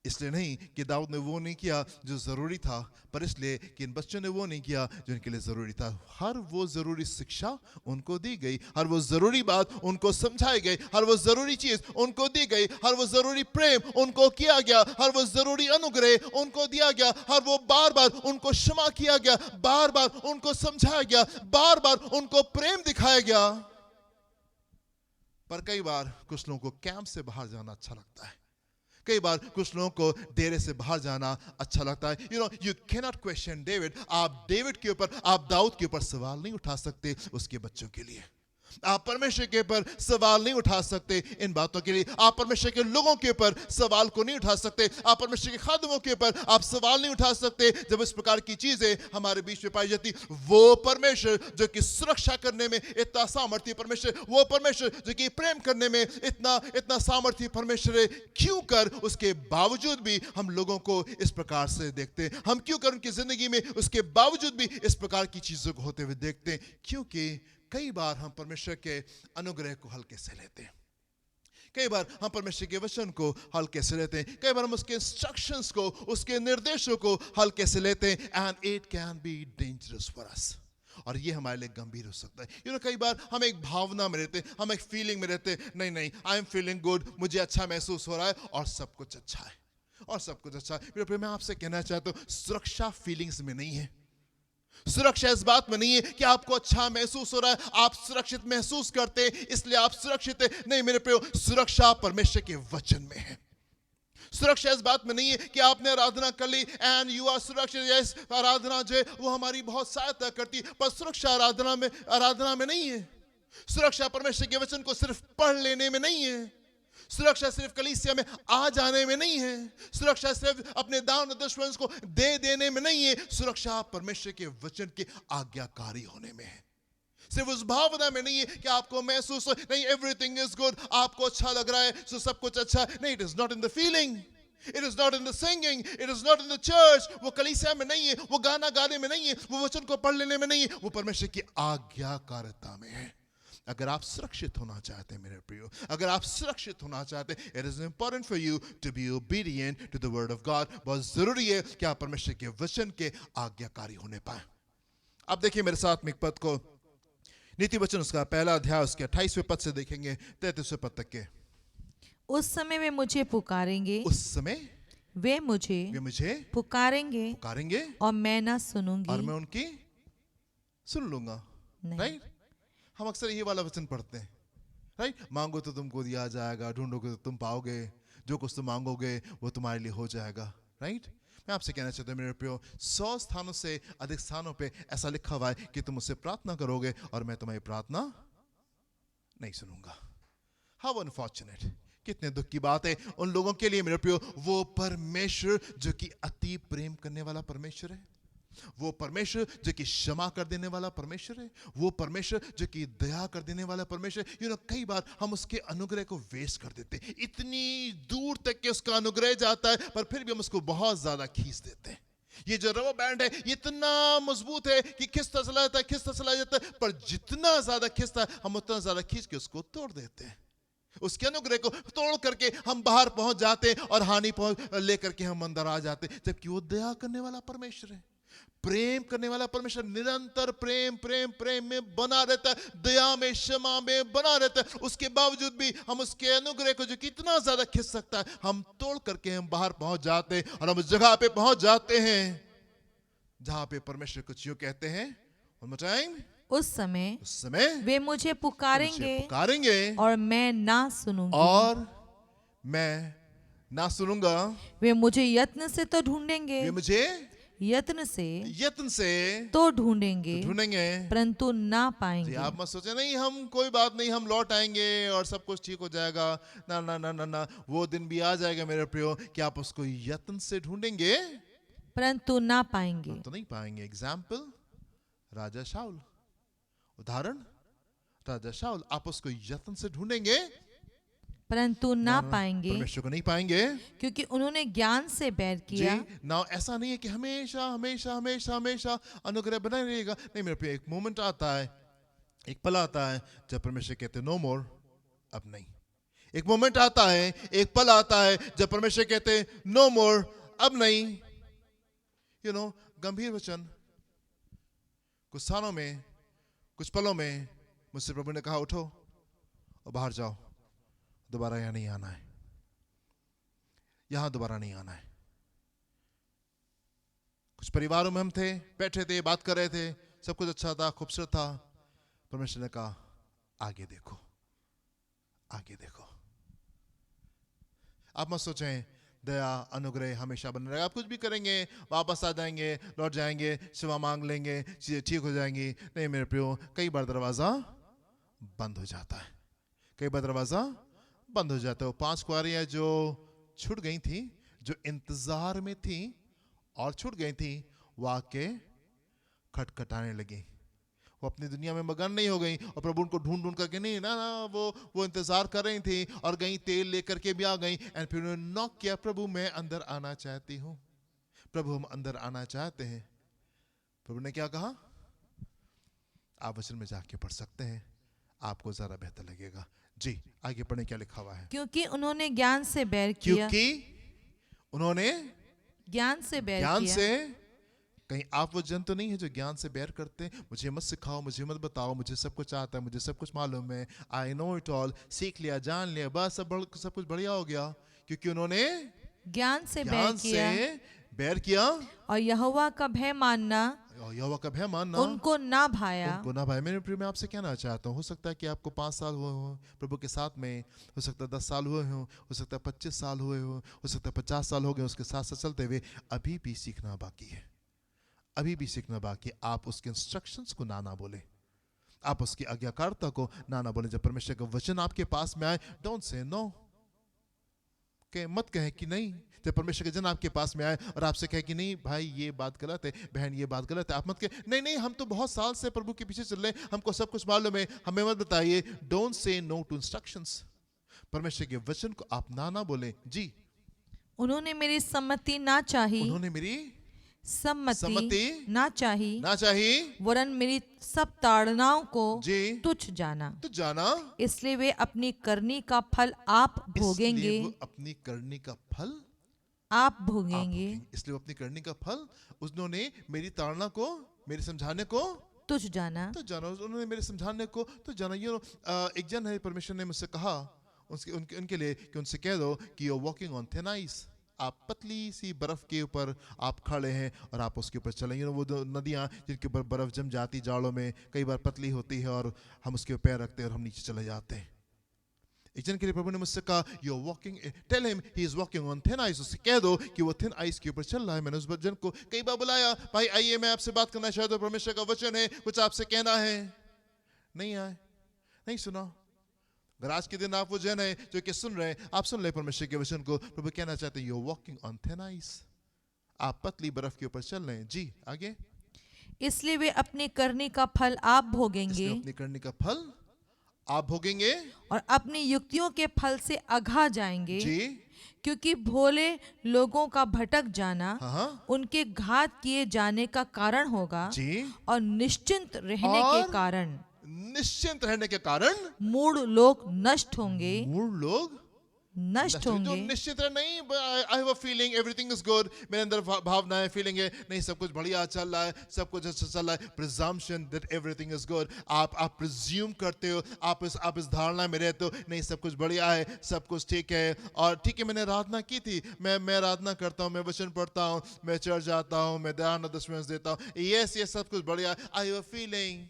इसलिए नहीं कि दाऊद ने वो नहीं किया जो जरूरी था, पर इसलिए कि इन बच्चों ने वो नहीं किया जो इनके लिए जरूरी था. हर वो जरूरी शिक्षा उनको दी गई, हर वो जरूरी बात उनको समझाई गई, हर वो जरूरी चीज उनको दी गई, हर वो जरूरी प्रेम उनको किया गया, हर वो जरूरी अनुग्रह उनको दिया गया, हर वो बार बार उनको क्षमा किया गया, बार बार उनको समझाया गया, बार बार उनको प्रेम दिखाया गया. पर कई बार कुछ लोगों को कैंप से बाहर जाना अच्छा लगता है. कई बार कुछ लोगों को डेरे से बाहर जाना अच्छा लगता है. You cannot question David. आप डेविड के ऊपर, आप दाऊद के ऊपर सवाल नहीं उठा सकते उसके बच्चों के लिए. आप परमेश्वर के ऊपर सवाल नहीं उठा सकते इन बातों के लिए. आप परमेश्वर के लोगों के ऊपर सवाल को नहीं उठा सकते. आप परमेश्वर के खादिमों के ऊपर आप सवाल नहीं उठा सकते जब इस प्रकार की चीजें हमारे बीच में पाई जाती. वो परमेश्वर जो कि सुरक्षा करने में इतना सामर्थ्य परमेश्वर, वो परमेश्वर जो कि प्रेम करने में इतना सामर्थ्य परमेश्वर है, क्यों कर उसके बावजूद भी हम लोगों को इस प्रकार से देखते हैं. हम क्यों कर उनकी जिंदगी में उसके बावजूद भी इस प्रकार की चीजों को होते हुए देखते हैं. क्योंकि कई बार हम परमेश्वर के अनुग्रह को हल्के से लेते हैं. कई बार हम परमेश्वर के वचन को हल्के से लेते हैं. कई बार हम उसके इंस्ट्रक्शंस को, उसके निर्देशों को हल्के से लेते हैं. And it can be dangerous for us. और ये हमारे लिए गंभीर हो सकता है. कई बार हम एक भावना में रहते हैं, हम एक फीलिंग में रहते हैं. नहीं, आई एम फीलिंग गुड, मुझे अच्छा महसूस हो रहा है और सब कुछ अच्छा है, और सब कुछ अच्छा है. मैं आपसे कहना चाहता हूँ, सुरक्षा फीलिंग्स में नहीं है. सुरक्षा इस बात में नहीं है कि आपको अच्छा महसूस हो रहा है, आप सुरक्षित महसूस करते हैं इसलिए आप सुरक्षित हैं. नहीं मेरे प्रियो, सुरक्षा परमेश्वर के वचन में है. सुरक्षा इस बात में नहीं है कि आपने आराधना कर ली एंड यू आर सुरक्षित. यस, आराधना जो है वो हमारी बहुत सहायता करती है, पर सुरक्षा आराधना में नहीं है. सुरक्षा परमेश्वर के वचन को सिर्फ पढ़ लेने में नहीं है. सुरक्षा सिर्फ कलीसिया में आ जाने में नहीं है. सुरक्षा सिर्फ अपने दान और दुश्मन को दे देने में नहीं है. सुरक्षा परमेश्वर के वचन के आज्ञाकारी होने में है. सिर्फ उस भावना में नहीं है कि आपको महसूस हो, नहीं एवरीथिंग इज गुड, आपको अच्छा लग रहा है सो सब कुछ अच्छा. नहीं, it is not in the feeling, it is not in the singing, it is not in the church. वो कलीसिया में नहीं है, वो गाना गाने में नहीं है, वो वचन को पढ़ लेने में नहीं है, वो परमेश्वर की आज्ञाकारिता में है. अगर आप सुरक्षित होना चाहते हैं मेरे प्रियो, अगर आप सुरक्षित होना चाहते हैं, it is important for you to be obedient to the word of God. बहुत जरूरी है कि आप परमेश्वर के वचन के आज्ञाकारी होने पाए. अब देखिए मेरे साथ में एक पद को, नीति वचन उसका पहला अध्याय उसके 28वें पद से देखेंगे 33वें पद तक के. उस समय वे मुझे पुकारेंगे, उस समय वे मुझे पुकारेंगे और मैं ना सुनूंगी, और मैं उनकी सुन लूंगा. राइट, हम अक्सर ये वाला वचन पढ़ते हैं. राइट, मांगो तो तुमको दिया जाएगा, ढूंढोगे तो तुम पाओगे, जो कुछ तुम मांगोगे वो तुम्हारे लिए हो जाएगा. राइट, मैं आपसे कहना चाहता हूँ मेरे प्रियो, 100 स्थानों से अधिक स्थानों पे ऐसा लिखा हुआ है कि तुम मुझसे प्रार्थना करोगे और मैं तुम्हारी प्रार्थना नहीं सुनूंगा. हाउ अनफॉर्चुनेट, कितने दुख की बात है उन लोगों के लिए मेरे प्रियो. वो परमेश्वर जो कि अति प्रेम करने वाला परमेश्वर है, वो परमेश्वर जो कि क्षमा कर देने वाला परमेश्वर है, वो परमेश्वर जो कि दया कर देने वाला परमेश्वर. कई बार हम उसके अनुग्रह को वेस्ट कर देते हैं. इतनी दूर तक के उसका अनुग्रह जाता है पर फिर भी हम उसको बहुत ज्यादा खींच देते हैं. ये जो रबर बैंड है ये इतना मजबूत है कि खिंचता चला जाता है, पर जितना ज्यादा खिंचता है हम उतना ज्यादा खींच के उसको तोड़ देते हैं. उसके अनुग्रह को तोड़ करके हम बाहर पहुंच जाते हैं और हानि लेकर के हम अंदर आ जाते हैं, जबकि वो दया करने वाला परमेश्वर है, प्रेम करने वाला परमेश्वर निरंतर प्रेम प्रेम प्रेम में बना रहता है, दया में, क्षमा में बना रहता है। उसके बावजूद भी हम उसके अनुग्रह को जो कितना ज्यादा खींच सकता है, हम तोड़ करके हम बाहर पहुंच जाते हैं और हम उस जगह पे पहुंच जाते हैं जहां पे परमेश्वर कुछ यूं कहते हैं, उस समय उस समय वे मुझे पुकारेंगे और मैं ना सुनूंगी, और मैं ना सुनूंगा। वे मुझे यत्न से तो ढूंढेंगे, वे मुझे यत्न से तो ढूंढेंगे, परंतु ना जी, पाएंगे। आप मत सोचे नहीं हम कोई बात नहीं, हम लौट आएंगे और सब कुछ ठीक हो जाएगा। ना ना ना ना ना, वो दिन भी आ जाएगा मेरे प्रियो कि आप उसको यत्न से ढूंढेंगे परंतु ना पाएंगे। तो नहीं पाएंगे। एग्जाम्पल राजा शाऊल, उदाहरण राजा शाऊल, आप उसको यत्न से ढूंढेंगे परंतु ना पाएंगे, परमेश्वर को नहीं पाएंगे, क्योंकि उन्होंने ज्ञान से बैर किया। ना ऐसा नहीं है कि हमेशा हमेशा हमेशा हमेशा अनुग्रह बना रहेगा। नहीं मेरे पे एक मोमेंट आता है, एक पल आता है जब परमेश्वर कहते नो मोर, अब नहीं। एक मोमेंट आता है, एक पल आता है जब परमेश्वर कहते नो मोर, अब नहीं। गंभीर वचन। कुछ स्थानों में, कुछ पलों में मुझसे प्रभु ने कहा उठो और बाहर जाओ, दोबारा यहां नहीं आना है, यहां दोबारा नहीं आना है। कुछ परिवारों में हम थे, बैठे थे, बात कर रहे थे, सब कुछ अच्छा था, खूबसूरत था। परमेश्वर ने कहा आगे देखो, आगे देखो। आप मत सोचें दया अनुग्रह हमेशा बने रहेगा, आप कुछ भी करेंगे वापस आ जाएंगे, लौट जाएंगे, सेवा मांग लेंगे, चीजें ठीक हो जाएंगी। नहीं मेरे प्रियो, कई बार दरवाजा बंद हो जाता है, कई बार दरवाजा बंद हो जाता है। 5 कुआरियां जो छूट गई थी, जो इंतजार में थी और छूट गई थी, वो आके खटखटाने लगी। वो अपनी दुनिया में मगन नहीं हो गई और प्रभु उनको ढूंढ ढूंढ करके नहीं ना ना, वो इंतजार कर रही थी और गई, तेल लेकर के भी आ गई। एंड फिर उन्होंने नॉक किया, प्रभु मैं अंदर आना चाहती हूँ, प्रभु हम अंदर आना चाहते हैं। प्रभु ने क्या कहा? आप वचन में जाके पढ़ सकते हैं, आपको जरा बेहतर लगेगा। जी आगे पढ़ने क्या लिखा हुआ है? क्योंकि उन्होंने ज्ञान से बैर किया, क्योंकि उन्होंने ज्ञान से बैर ज्ञान किया। से, कहीं आप वो जन तो नहीं है जो ज्ञान से बैर करते हैं? मुझे मत सिखाओ, मुझे मत बताओ, मुझे सब कुछ आता है, मुझे सब कुछ मालूम है, आई नो इट ऑल, सीख लिया, जान लिया, बस सब कुछ बढ़िया हो गया। क्योंकि उन्होंने ज्ञान से बैर किया और यहोवा का भय मानना, यहोवा का भय मानना उनको ना भाया। उनको ना भाई। मेरे प्रिय, मैं आपसे कहना चाहता हूँ, हो सकता है कि आपको 5 साल हुए हो प्रभु के साथ में, हो सकता है 10 साल हुए हो सकता है 25 साल हुए हो सकता है 50 साल हो गए उसके साथ साथ चलते हुए। अभी भी सीखना बाकी है, अभी भी सीखना बाकी। आप उसके इंस्ट्रक्शंस को ना बोले, आप उसकी आज्ञाकारिता को ना बोले। जब परमेश्वर का वचन आपके पास में आए, डोंट से नो, मत कहे कि नहीं। जब परमेश्वर का वचन आपके पास में आए और आपसे कहे कि नहीं भाई ये बात गलत है, बहन ये बात गलत है, आप मत कहे नहीं नहीं हम तो बहुत साल से प्रभु के पीछे चल रहे हैं, हमको सब कुछ मालूम है, हमें मत बताइए। Don't say no to instructions. परमेश्वर के वचन को आप ना बोले। जी उन्होंने मेरी सम्मति ना चाही, उन्होंने मेरी सम्मति ना चाही, वरन मेरी सब ताड़नाओं को तुच्छ जाना। इसलिए वे अपनी करनी का फल आप भोगेंगे, अपनी करनी का फल आप भोगेंगे। इसलिए वो अपनी करनी का फल, उन्होंने मेरी ताड़ना को, मेरे समझाने को तुच्छ जाना, उन्होंने मेरे समझाने को तो जाना। एक जन है, परमेश्वर ने मुझसे कहा उनके लिए कि उनसे कह दो कि you are walking on thin ice. आप पतली सी बर्फ के ऊपर आप खड़े हैं और आप उसके ऊपर चलेंगे। वो नदियाँ जिनके ऊपर बर्फ जम जाती जाड़ों में, कई बार पतली होती है और हम उसके ऊपर पैर रखते हैं और हम नीचे चले जाते हैं। एक जन के लिए प्रभु ने मुझसे कहा you are walking, tell him he is walking on thin ice. उससे कह दो कि वो थिन आइस के ऊपर चल रहा है। मैंने उस जन को कई बार बुलाया, भाई आइए मैं आपसे बात करना चाहता हूँ, परमेश्वर का वचन है, कुछ आपसे कहना है। नहीं आए, नहीं सुना। अगर आज के दिन आप वो जन है जो कि सुन रहे हैं, आप सुन ले परमेश्वर के वचन को। प्रभु कहना चाहते हैं you are walking on thin ice, आप पतली बर्फ के ऊपर चल रहे हैं। जी आगे। इसलिए वे अपनी करनी का फल आप भोगेंगे, अपनी करनी का फल आप भोगेंगे और अपनी युक्तियों के फल से अघा जाएंगे। जी क्योंकि भोले लोगों का भटक जाना उनके घात किए जाने का कारण होगा जी, और निश्चिंत रहने के कारण मूढ़ लोग नष्ट होंगे। मूढ़ लोग नष्ट जो होंगे। निश्चित है नहीं, I have a feeling everything is good, मेरे अंदर भावना है, फीलिंग है, नहीं सब कुछ बढ़िया चल रहा है, सब कुछ अच्छा चल रहा है। Presumption that everything is good, आप प्रिज्यूम करते हो, आप इस धारणा में रहते हो, नहीं सब कुछ बढ़िया है, सब कुछ ठीक है। और ठीक है, मैंने आराधना की थी, मैं आराधना करता हूँ, मैं वचन पढ़ता हूँ, मैं चर्च जाता हूँ, मैं दान दशमें देता हूँ, यस ये सब कुछ बढ़िया, आई हैव अ फीलिंग।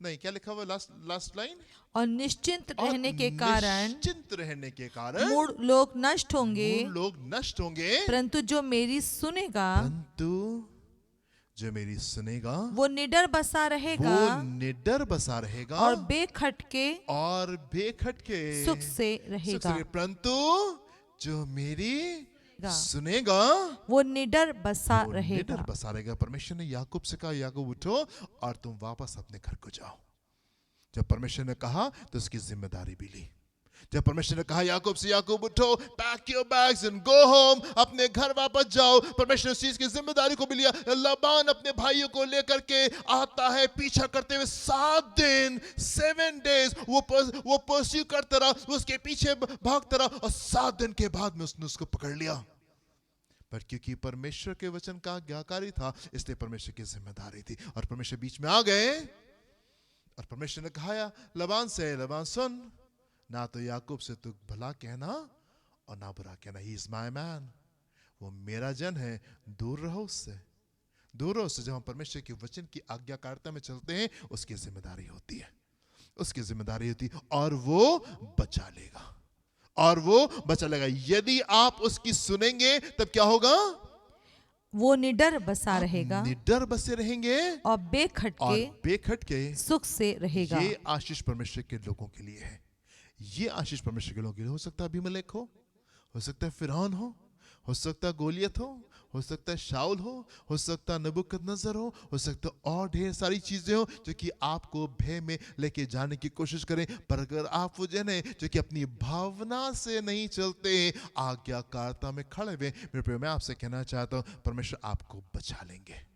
नहीं, क्या लिखा हुआ लास्ट लाइन? और निश्चिंत और रहने के कारण निश्चिंत रहने के कारण मूढ़ लोग नष्ट होंगे, मूढ़ लोग नष्ट होंगे, परंतु जो मेरी सुनेगा परंतु जो मेरी सुनेगा वो निडर बसा रहेगा वो निडर बसा रहेगा और बेखटके और बेखटके सुख से सुख रहेगा। से। परंतु जो मेरी गा। सुनेगा वो निडर बसा वो रहेगा। निडर बसा रहेगा। परमेश्वर ने याकूब से कहा, याकूब उठो और तुम वापस अपने घर को जाओ। जब परमेश्वर ने कहा तो उसकी जिम्मेदारी भी ली। जब परमेश्वर ने कहा याकूब से, याकूब उठो, pack your bags and go home, अपने घर वापस जाओ, परमेश्वर ने उस चीज की जिम्मेदारी को भी लिया। लाबान अपने भाइयों को लेकर के आता है, पीछा करते हुए 7 दिन 7 डेज वो परस्यू करता रहा, उसके पीछे भागता रहा, और 7 दिन के बाद में उसने उसको पकड़ लिया। पर क्योंकि परमेश्वर के वचन का आज्ञाकारी था, इसलिए परमेश्वर की जिम्मेदारी थी। और परमेश्वर बीच में आ गए और परमेश्वर ने कहा लबान से, लबान सुन, ना तो याकूब से तू भला कहना और ना बुरा कहना, ही इज माय मैन, वो मेरा जन है, दूर रहो उससे, दूर रहो उससे। जब हम परमेश्वर के वचन की आज्ञाकारिता में चलते हैं, उसकी जिम्मेदारी होती है, उसकी जिम्मेदारी होती है, और वो बचा लेगा, और वो बचा लेगा। यदि आप उसकी सुनेंगे तब क्या होगा? वो निडर बसा रहेगा निडर बसे रहेंगे और बेखटके बेखटके सुख से रहेगा। ये आशीष परमेश्वर के लोगों के लिए है। ये आशीष परमेश्वर के लोगों के लिए। हो सकता है अबीमेलेक हो सकता है फिरौन हो सकता है गोलियत हो सकता है शाऊल हो सकता है नबूकदनेस्सर हो सकता है और ढेर सारी चीजें हो जो कि आपको भय में लेके जाने की कोशिश करें। पर अगर आप वो जन है जो कि अपनी भावना से नहीं चलते, आज्ञाकारिता में खड़े हुए, मेरे प्रिय, मैं आपसे कहना चाहता हूं, परमेश्वर आपको बचा लेंगे,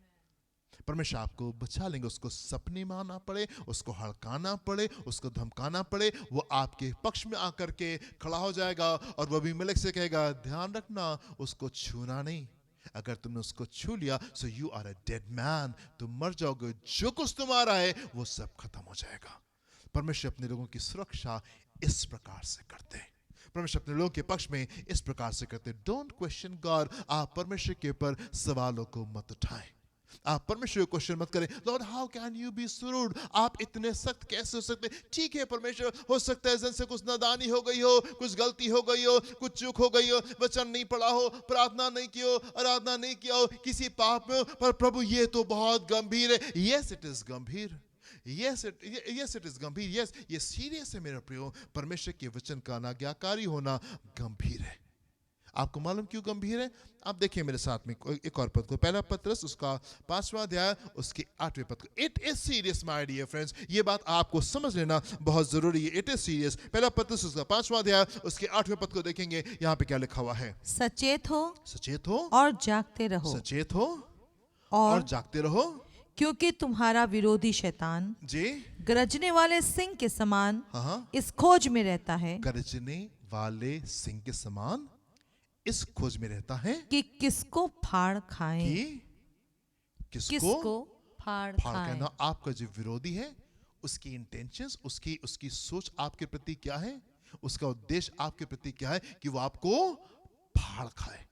परमेश्वर आपको बचा लेंगे। उसको सपने में आना पड़े, उसको हड़काना पड़े, उसको धमकाना पड़े, वो आपके पक्ष में आकर के खड़ा हो जाएगा। और वो अबीमेलेक से कहेगा, ध्यान रखना उसको छूना नहीं, अगर तुमने उसको छू लिया so you are a dead man, तुम मर जाओगे, जो कुछ तुम्हारा है वो सब खत्म हो जाएगा। परमेश्वर अपने लोगों की सुरक्षा इस प्रकार से करते हैं, परमेश्वर अपने लोगों के पक्ष में इस प्रकार से करते हैं। डोंट क्वेश्चन गॉड, आप परमेश्वर के ऊपर सवालों को मत उठाएं, आप परमेश्वर को क्वेश्चन मत करें, Lord how can you be so rude, आप इतने सख्त कैसे हो सकते? ठीक है परमेश्वर, हो सकता है जन से कुछ नादानी हो गई हो, कुछ गलती हो गई हो, कुछ चूक हो गई हो, वचन नहीं पढ़ा हो, प्रार्थना नहीं की हो, आराधना नहीं किया हो, किसी पाप में हो, पर प्रभु ये तो बहुत गंभीर है। यस इट इज गंभीर, यस इट इज गंभीर, यस ये सीरियस है मेरे प्रियो। परमेश्वर के वचन का अनाज्ञाकारी होना गंभीर है। आपको मालूम क्यों गंभीर है? आप देखिए मेरे साथ में एक और पद को, पहला पत्रस उसका 5वां अध्याय उसके 8वें पद को। It is serious my dear friends, ये बात आपको समझ लेना बहुत जरूरी है। It is serious. पहला पत्रस उसका 5वां अध्याय उसके 8वें पद को देखेंगे, यहाँ पे क्या लिखा हुआ है? सचेत हो सचेत हो और जागते रहो, सचेत हो और और जागते रहो, क्योंकि तुम्हारा विरोधी शैतान जी गरजने वाले सिंह के समान हाँ इस खोज में रहता है गरजने वाले सिंह के समान इस खोज में रहता है कि किसको फाड़ खाए, कि किसको फाड़ फाड़ खाए। करना। आपका जो विरोधी है उसकी इंटेंशंस, उसकी सोच आपके प्रति क्या है, उसका उद्देश्य आपके प्रति क्या है कि वो आपको फाड़ खाए,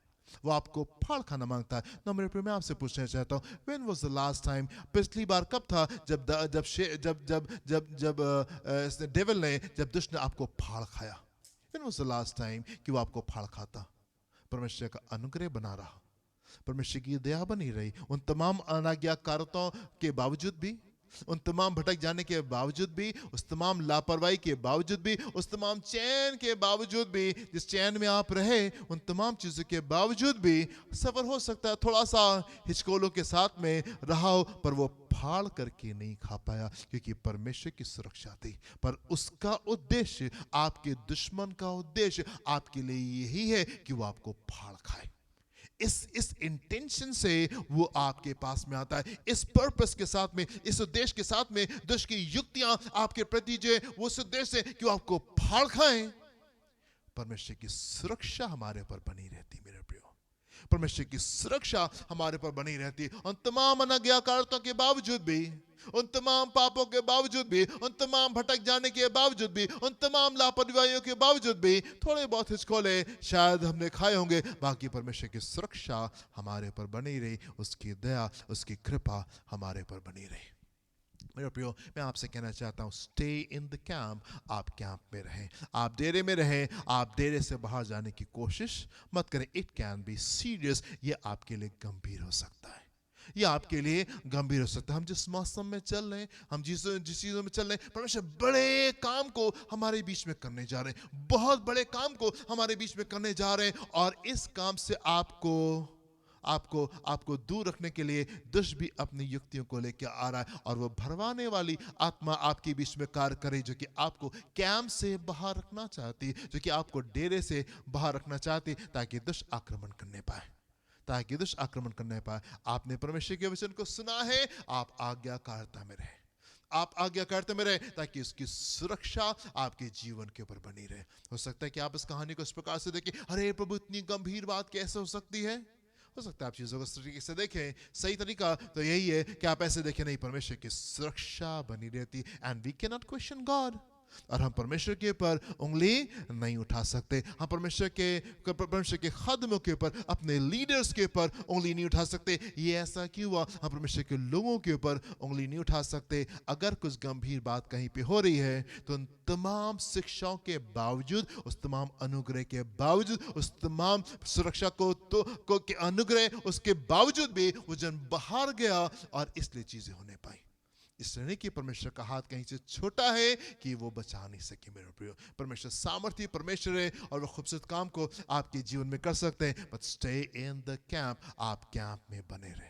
वो आपको फाड़ खाना मांगता है ना। मेरे प्रिय, मैं आपसे पूछना चाहता हूँ, when was the last time, पिछली बार कब था जब डेविल ने, जब दुष्ट ने आपको फाड़ खाया? When was the last time कि वो आपको फाड़ खाता? परमेश्वर का अनुग्रह बना रहा, परमेश्वर की दया बनी रही, उन तमाम अनाज्ञाकारिताओं के बावजूद भी, उन तमाम भटक जाने के बावजूद भी, उस तमाम लापरवाही के बावजूद भी, उस तमाम चैन के बावजूद भी, जिस चैन में आप रहे, उन तमाम चीजों के बावजूद भी सफर हो सकता है थोड़ा सा हिचकोलों के साथ में रहा हो, पर वो फाड़ करके नहीं खा पाया क्योंकि परमेश्वर की सुरक्षा थी। पर उसका उद्देश्य, आपके दुश्मन का उद्देश्य आपके लिए यही है कि वो आपको फाड़ खाए। इस इंटेंशन से वो आपके पास में आता है, इस पर्पस के साथ में, इस उद्देश्य के साथ में। दुष्ट की युक्तियां आपके प्रति जो है वो उस उद्देश्य से कि वो आपको फाड़ खाएं। परमेश्वर की सुरक्षा हमारे पर बनी रहती। मेरे प्रियो, परमेश्वर की सुरक्षा हमारे पर बनी रहती। उन तमाम अनाज्ञाकारिताओं के बावजूद भी, उन तमाम पापों के बावजूद भी, उन तमाम भटक जाने के बावजूद भी, उन तमाम लापरवाहियों के बावजूद भी, थोड़े बहुत हिचकोले शायद हमने खाए होंगे, बाकी परमेश्वर की सुरक्षा हमारे पर बनी रही, उसकी दया, उसकी कृपा हमारे पर बनी रही। मेरे प्रियो, मैं आपसे कहना चाहता हूँ, स्टे इन द कैंप। आप कैंप में रहें, आप डेरे में रहें, आप डेरे से बाहर जाने की कोशिश मत करें। इट कैन बी सीरियस, ये आपके लिए गंभीर हो सकता है, ये आपके लिए गंभीर हो सकता है। हम जिस मौसम में चल रहे हैं, हम जिस चीज़ों में चल रहे हैं, परमेश्वर बड़े काम को हमारे बीच में करने जा रहे हैं, बहुत बड़े काम को हमारे बीच में करने जा रहे हैं। और इस काम से आपको दूर रखने के लिए दुष्ट भी अपनी युक्तियों को लेकर आ रहा है, और वो भरवाने वाली आत्मा आपके बीच में कार्य करे, जो कि आपको कैंप से बाहर रखना चाहती है, जो कि आपको डेरे से बाहर रखना चाहती, ताकि दुष्ट आक्रमण करने पाए, ताकि दुष्ट आक्रमण करने पाए। आपने परमेश्वर के वचन को सुना है, आप आज्ञाकारिता में रहे, आप आज्ञाकारिता में रहे, ताकि उसकी सुरक्षा आपके जीवन के ऊपर बनी रहे। हो सकता है कि आप इस कहानी को इस प्रकार से देखें, अरे प्रभु, इतनी गंभीर बात कैसे हो सकती है। हो सकता है आप चीज़ों को इस तरीके से देखें, सही तरीका तो यही है कि आप ऐसे देखें, नहीं, परमेश्वर की सुरक्षा बनी रहती, and we cannot question God. और हम परमेश्वर के ऊपर उंगली नहीं उठा सकते, हम परमेश्वर के खदमों के ऊपर, अपने लीडर्स के ऊपर उंगली नहीं उठा सकते। ये ऐसा क्यों हुआ? हम परमेश्वर के लोगों के ऊपर उंगली नहीं उठा सकते। अगर कुछ गंभीर बात कहीं पे हो रही है, तो उन तमाम शिक्षाओं के बावजूद, उस तमाम अनुग्रह के बावजूद, उस तमाम सुरक्षा को के अनुग्रह उसके बावजूद भी वो जन बाहर गया, और इसलिए चीजें होने पाई। इसलिए नहीं कि परमेश्वर का हाथ कहीं से छोटा है कि वो बचा नहीं सके। मेरे प्रियो, परमेश्वर सामर्थ्य परमेश्वर है, और वो खूबसूरत काम को आपके जीवन में कर सकते हैं। But stay in the camp, आप कैंप में बने रहे,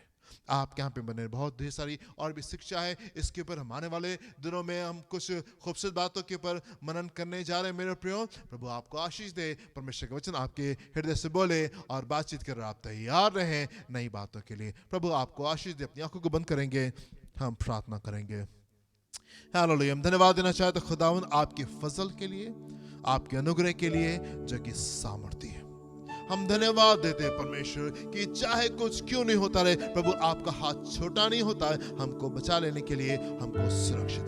आप कैंप में बने। बहुत ढेर सारी और भी शिक्षा है इसके ऊपर। हम आने वाले दिनों में हम कुछ खूबसूरत बातों के ऊपर मनन करने जा रहे हैं। मेरे प्रियो, प्रभु आपको आशीष दे, परमेश्वर का वचन आपके हृदय से बोले, और बातचीत कर आप तैयार रहें नई बातों के लिए। प्रभु आपको आशीष दे। अपनी आंखों को बंद करेंगे, हम प्रार्थना करेंगे। हालेलुया। हम धन्यवाद देना चाहते खुदावंद आपके फजल के लिए, आपके अनुग्रह के लिए, जो कि सामर्थ्य है। हम धन्यवाद देते हैं परमेश्वर कि चाहे कुछ क्यों नहीं होता रहे, प्रभु आपका हाथ छोटा नहीं होता है हमको बचा लेने के लिए, हमको सुरक्षित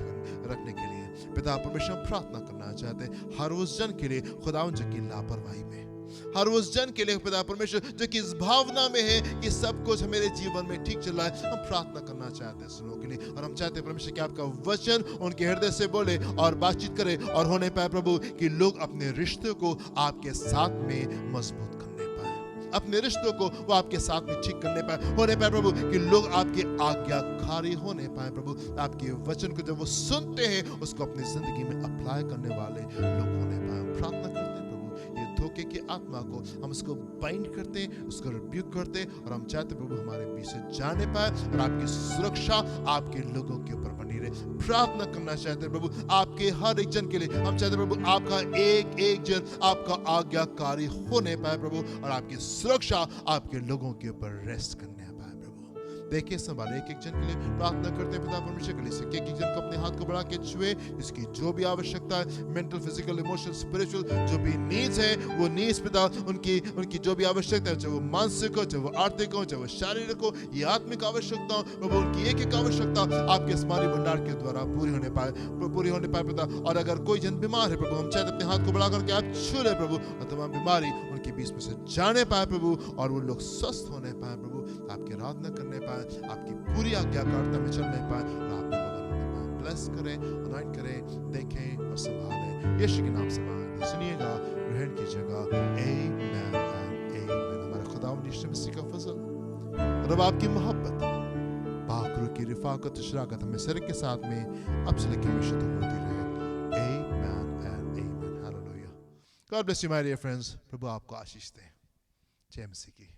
रखने के लिए। पिता परमेश्वर, हम प्रार्थना करना चाहते हैं हर उस जन के लिए खुदावंद जो कि लापरवाही में, हर उस जन के लिए पिता परमेश्वर जो कि इस भावना में है कि सब कुछ मेरे जीवन में ठीक चल रहा है। हम प्रार्थना करना चाहते हैं उन लोगों के लिए, और हम चाहते हैं परमेश्वर कि आपका वचन उनके हृदय से बोले और बातचीत करे, और होने पाए प्रभु कि लोग अपने रिश्तों को आपके साथ में मजबूत करने पाए, अपने रिश्तों को वो आपके साथ में ठीक करने पाए। होने पाए प्रभु कि लोग आपके आज्ञाकारी होने पाए। प्रभु आपके वचन को जब वो सुनते हैं, उसको अपनी जिंदगी में अप्लाई करने वाले लोग होने पाए। हम प्रार्थना करते हैं धोखे की आत्मा को हम उसको बाइंड करते, उसको रिब्यूक करते, और हम चाहते प्रभु हमारे बीच से जाने पाए, और आपकी सुरक्षा आपके लोगों के ऊपर बनी रहे। प्रार्थना करना चाहते हैं प्रभु आपके हर एक जन के लिए। हम चाहते हैं प्रभु आपका एक एक जन आपका आज्ञाकारी होने पाए प्रभु, और आपकी सुरक्षा आपके लोगों के ऊपर रेस्ट करने पाए। देखिए संभाले एक एक जन के लिए प्रार्थना करते हैं पिता परमेश्वर के लिए, एक एक जन को अपने हाथ को बढ़ा के छुए, इसकी जो भी आवश्यकता है, मेंटल, फिजिकल, इमोशनल, स्पिरिचुअल जो भी नीड्स है, वो नीड्स पिता उनकी जो भी आवश्यकता है, चाहे वो मानसिक हो, चाहे वो आर्थिक हो, चाहे वो शारीरिक हो, ये आत्मिक आवश्यकता हो, प्रभु उनकी एक एक आवश्यकता आपके स्मारी भंडार के द्वारा पूरी होने पाए पिता। और अगर कोई जन बीमार है प्रभु, हम चाहते अपने हाथ को बढ़ा करके आप छू ले प्रभु, और तमाम बीमारी उनके बीच में से जाने पाए प्रभु, और वो लोग स्वस्थ होने पाए प्रभु, आपकी आराधना करने पाए, आपकी पूरी आज्ञाकारिता में चलने पाए, और आपके बगल होने पाए। ब्लेस करें, अनॉइंट करें, देखें और संभालें। यीशु के नाम से मांगते सुनिएगा, ग्रहण कीजिएगा। आमीन एंड आमीन। हमारे खुदावंद यीशु मसीह का फजल और आपकी मोहब्बत, पाक रूह की रिफाकत, शराकत हमें सर के साथ में अब से लेकर हमेशा तक होती रहे। Amen and amen. Hallelujah. God bless you my dear friends. प्रभु आपको आशीष दे। जय मसीह की।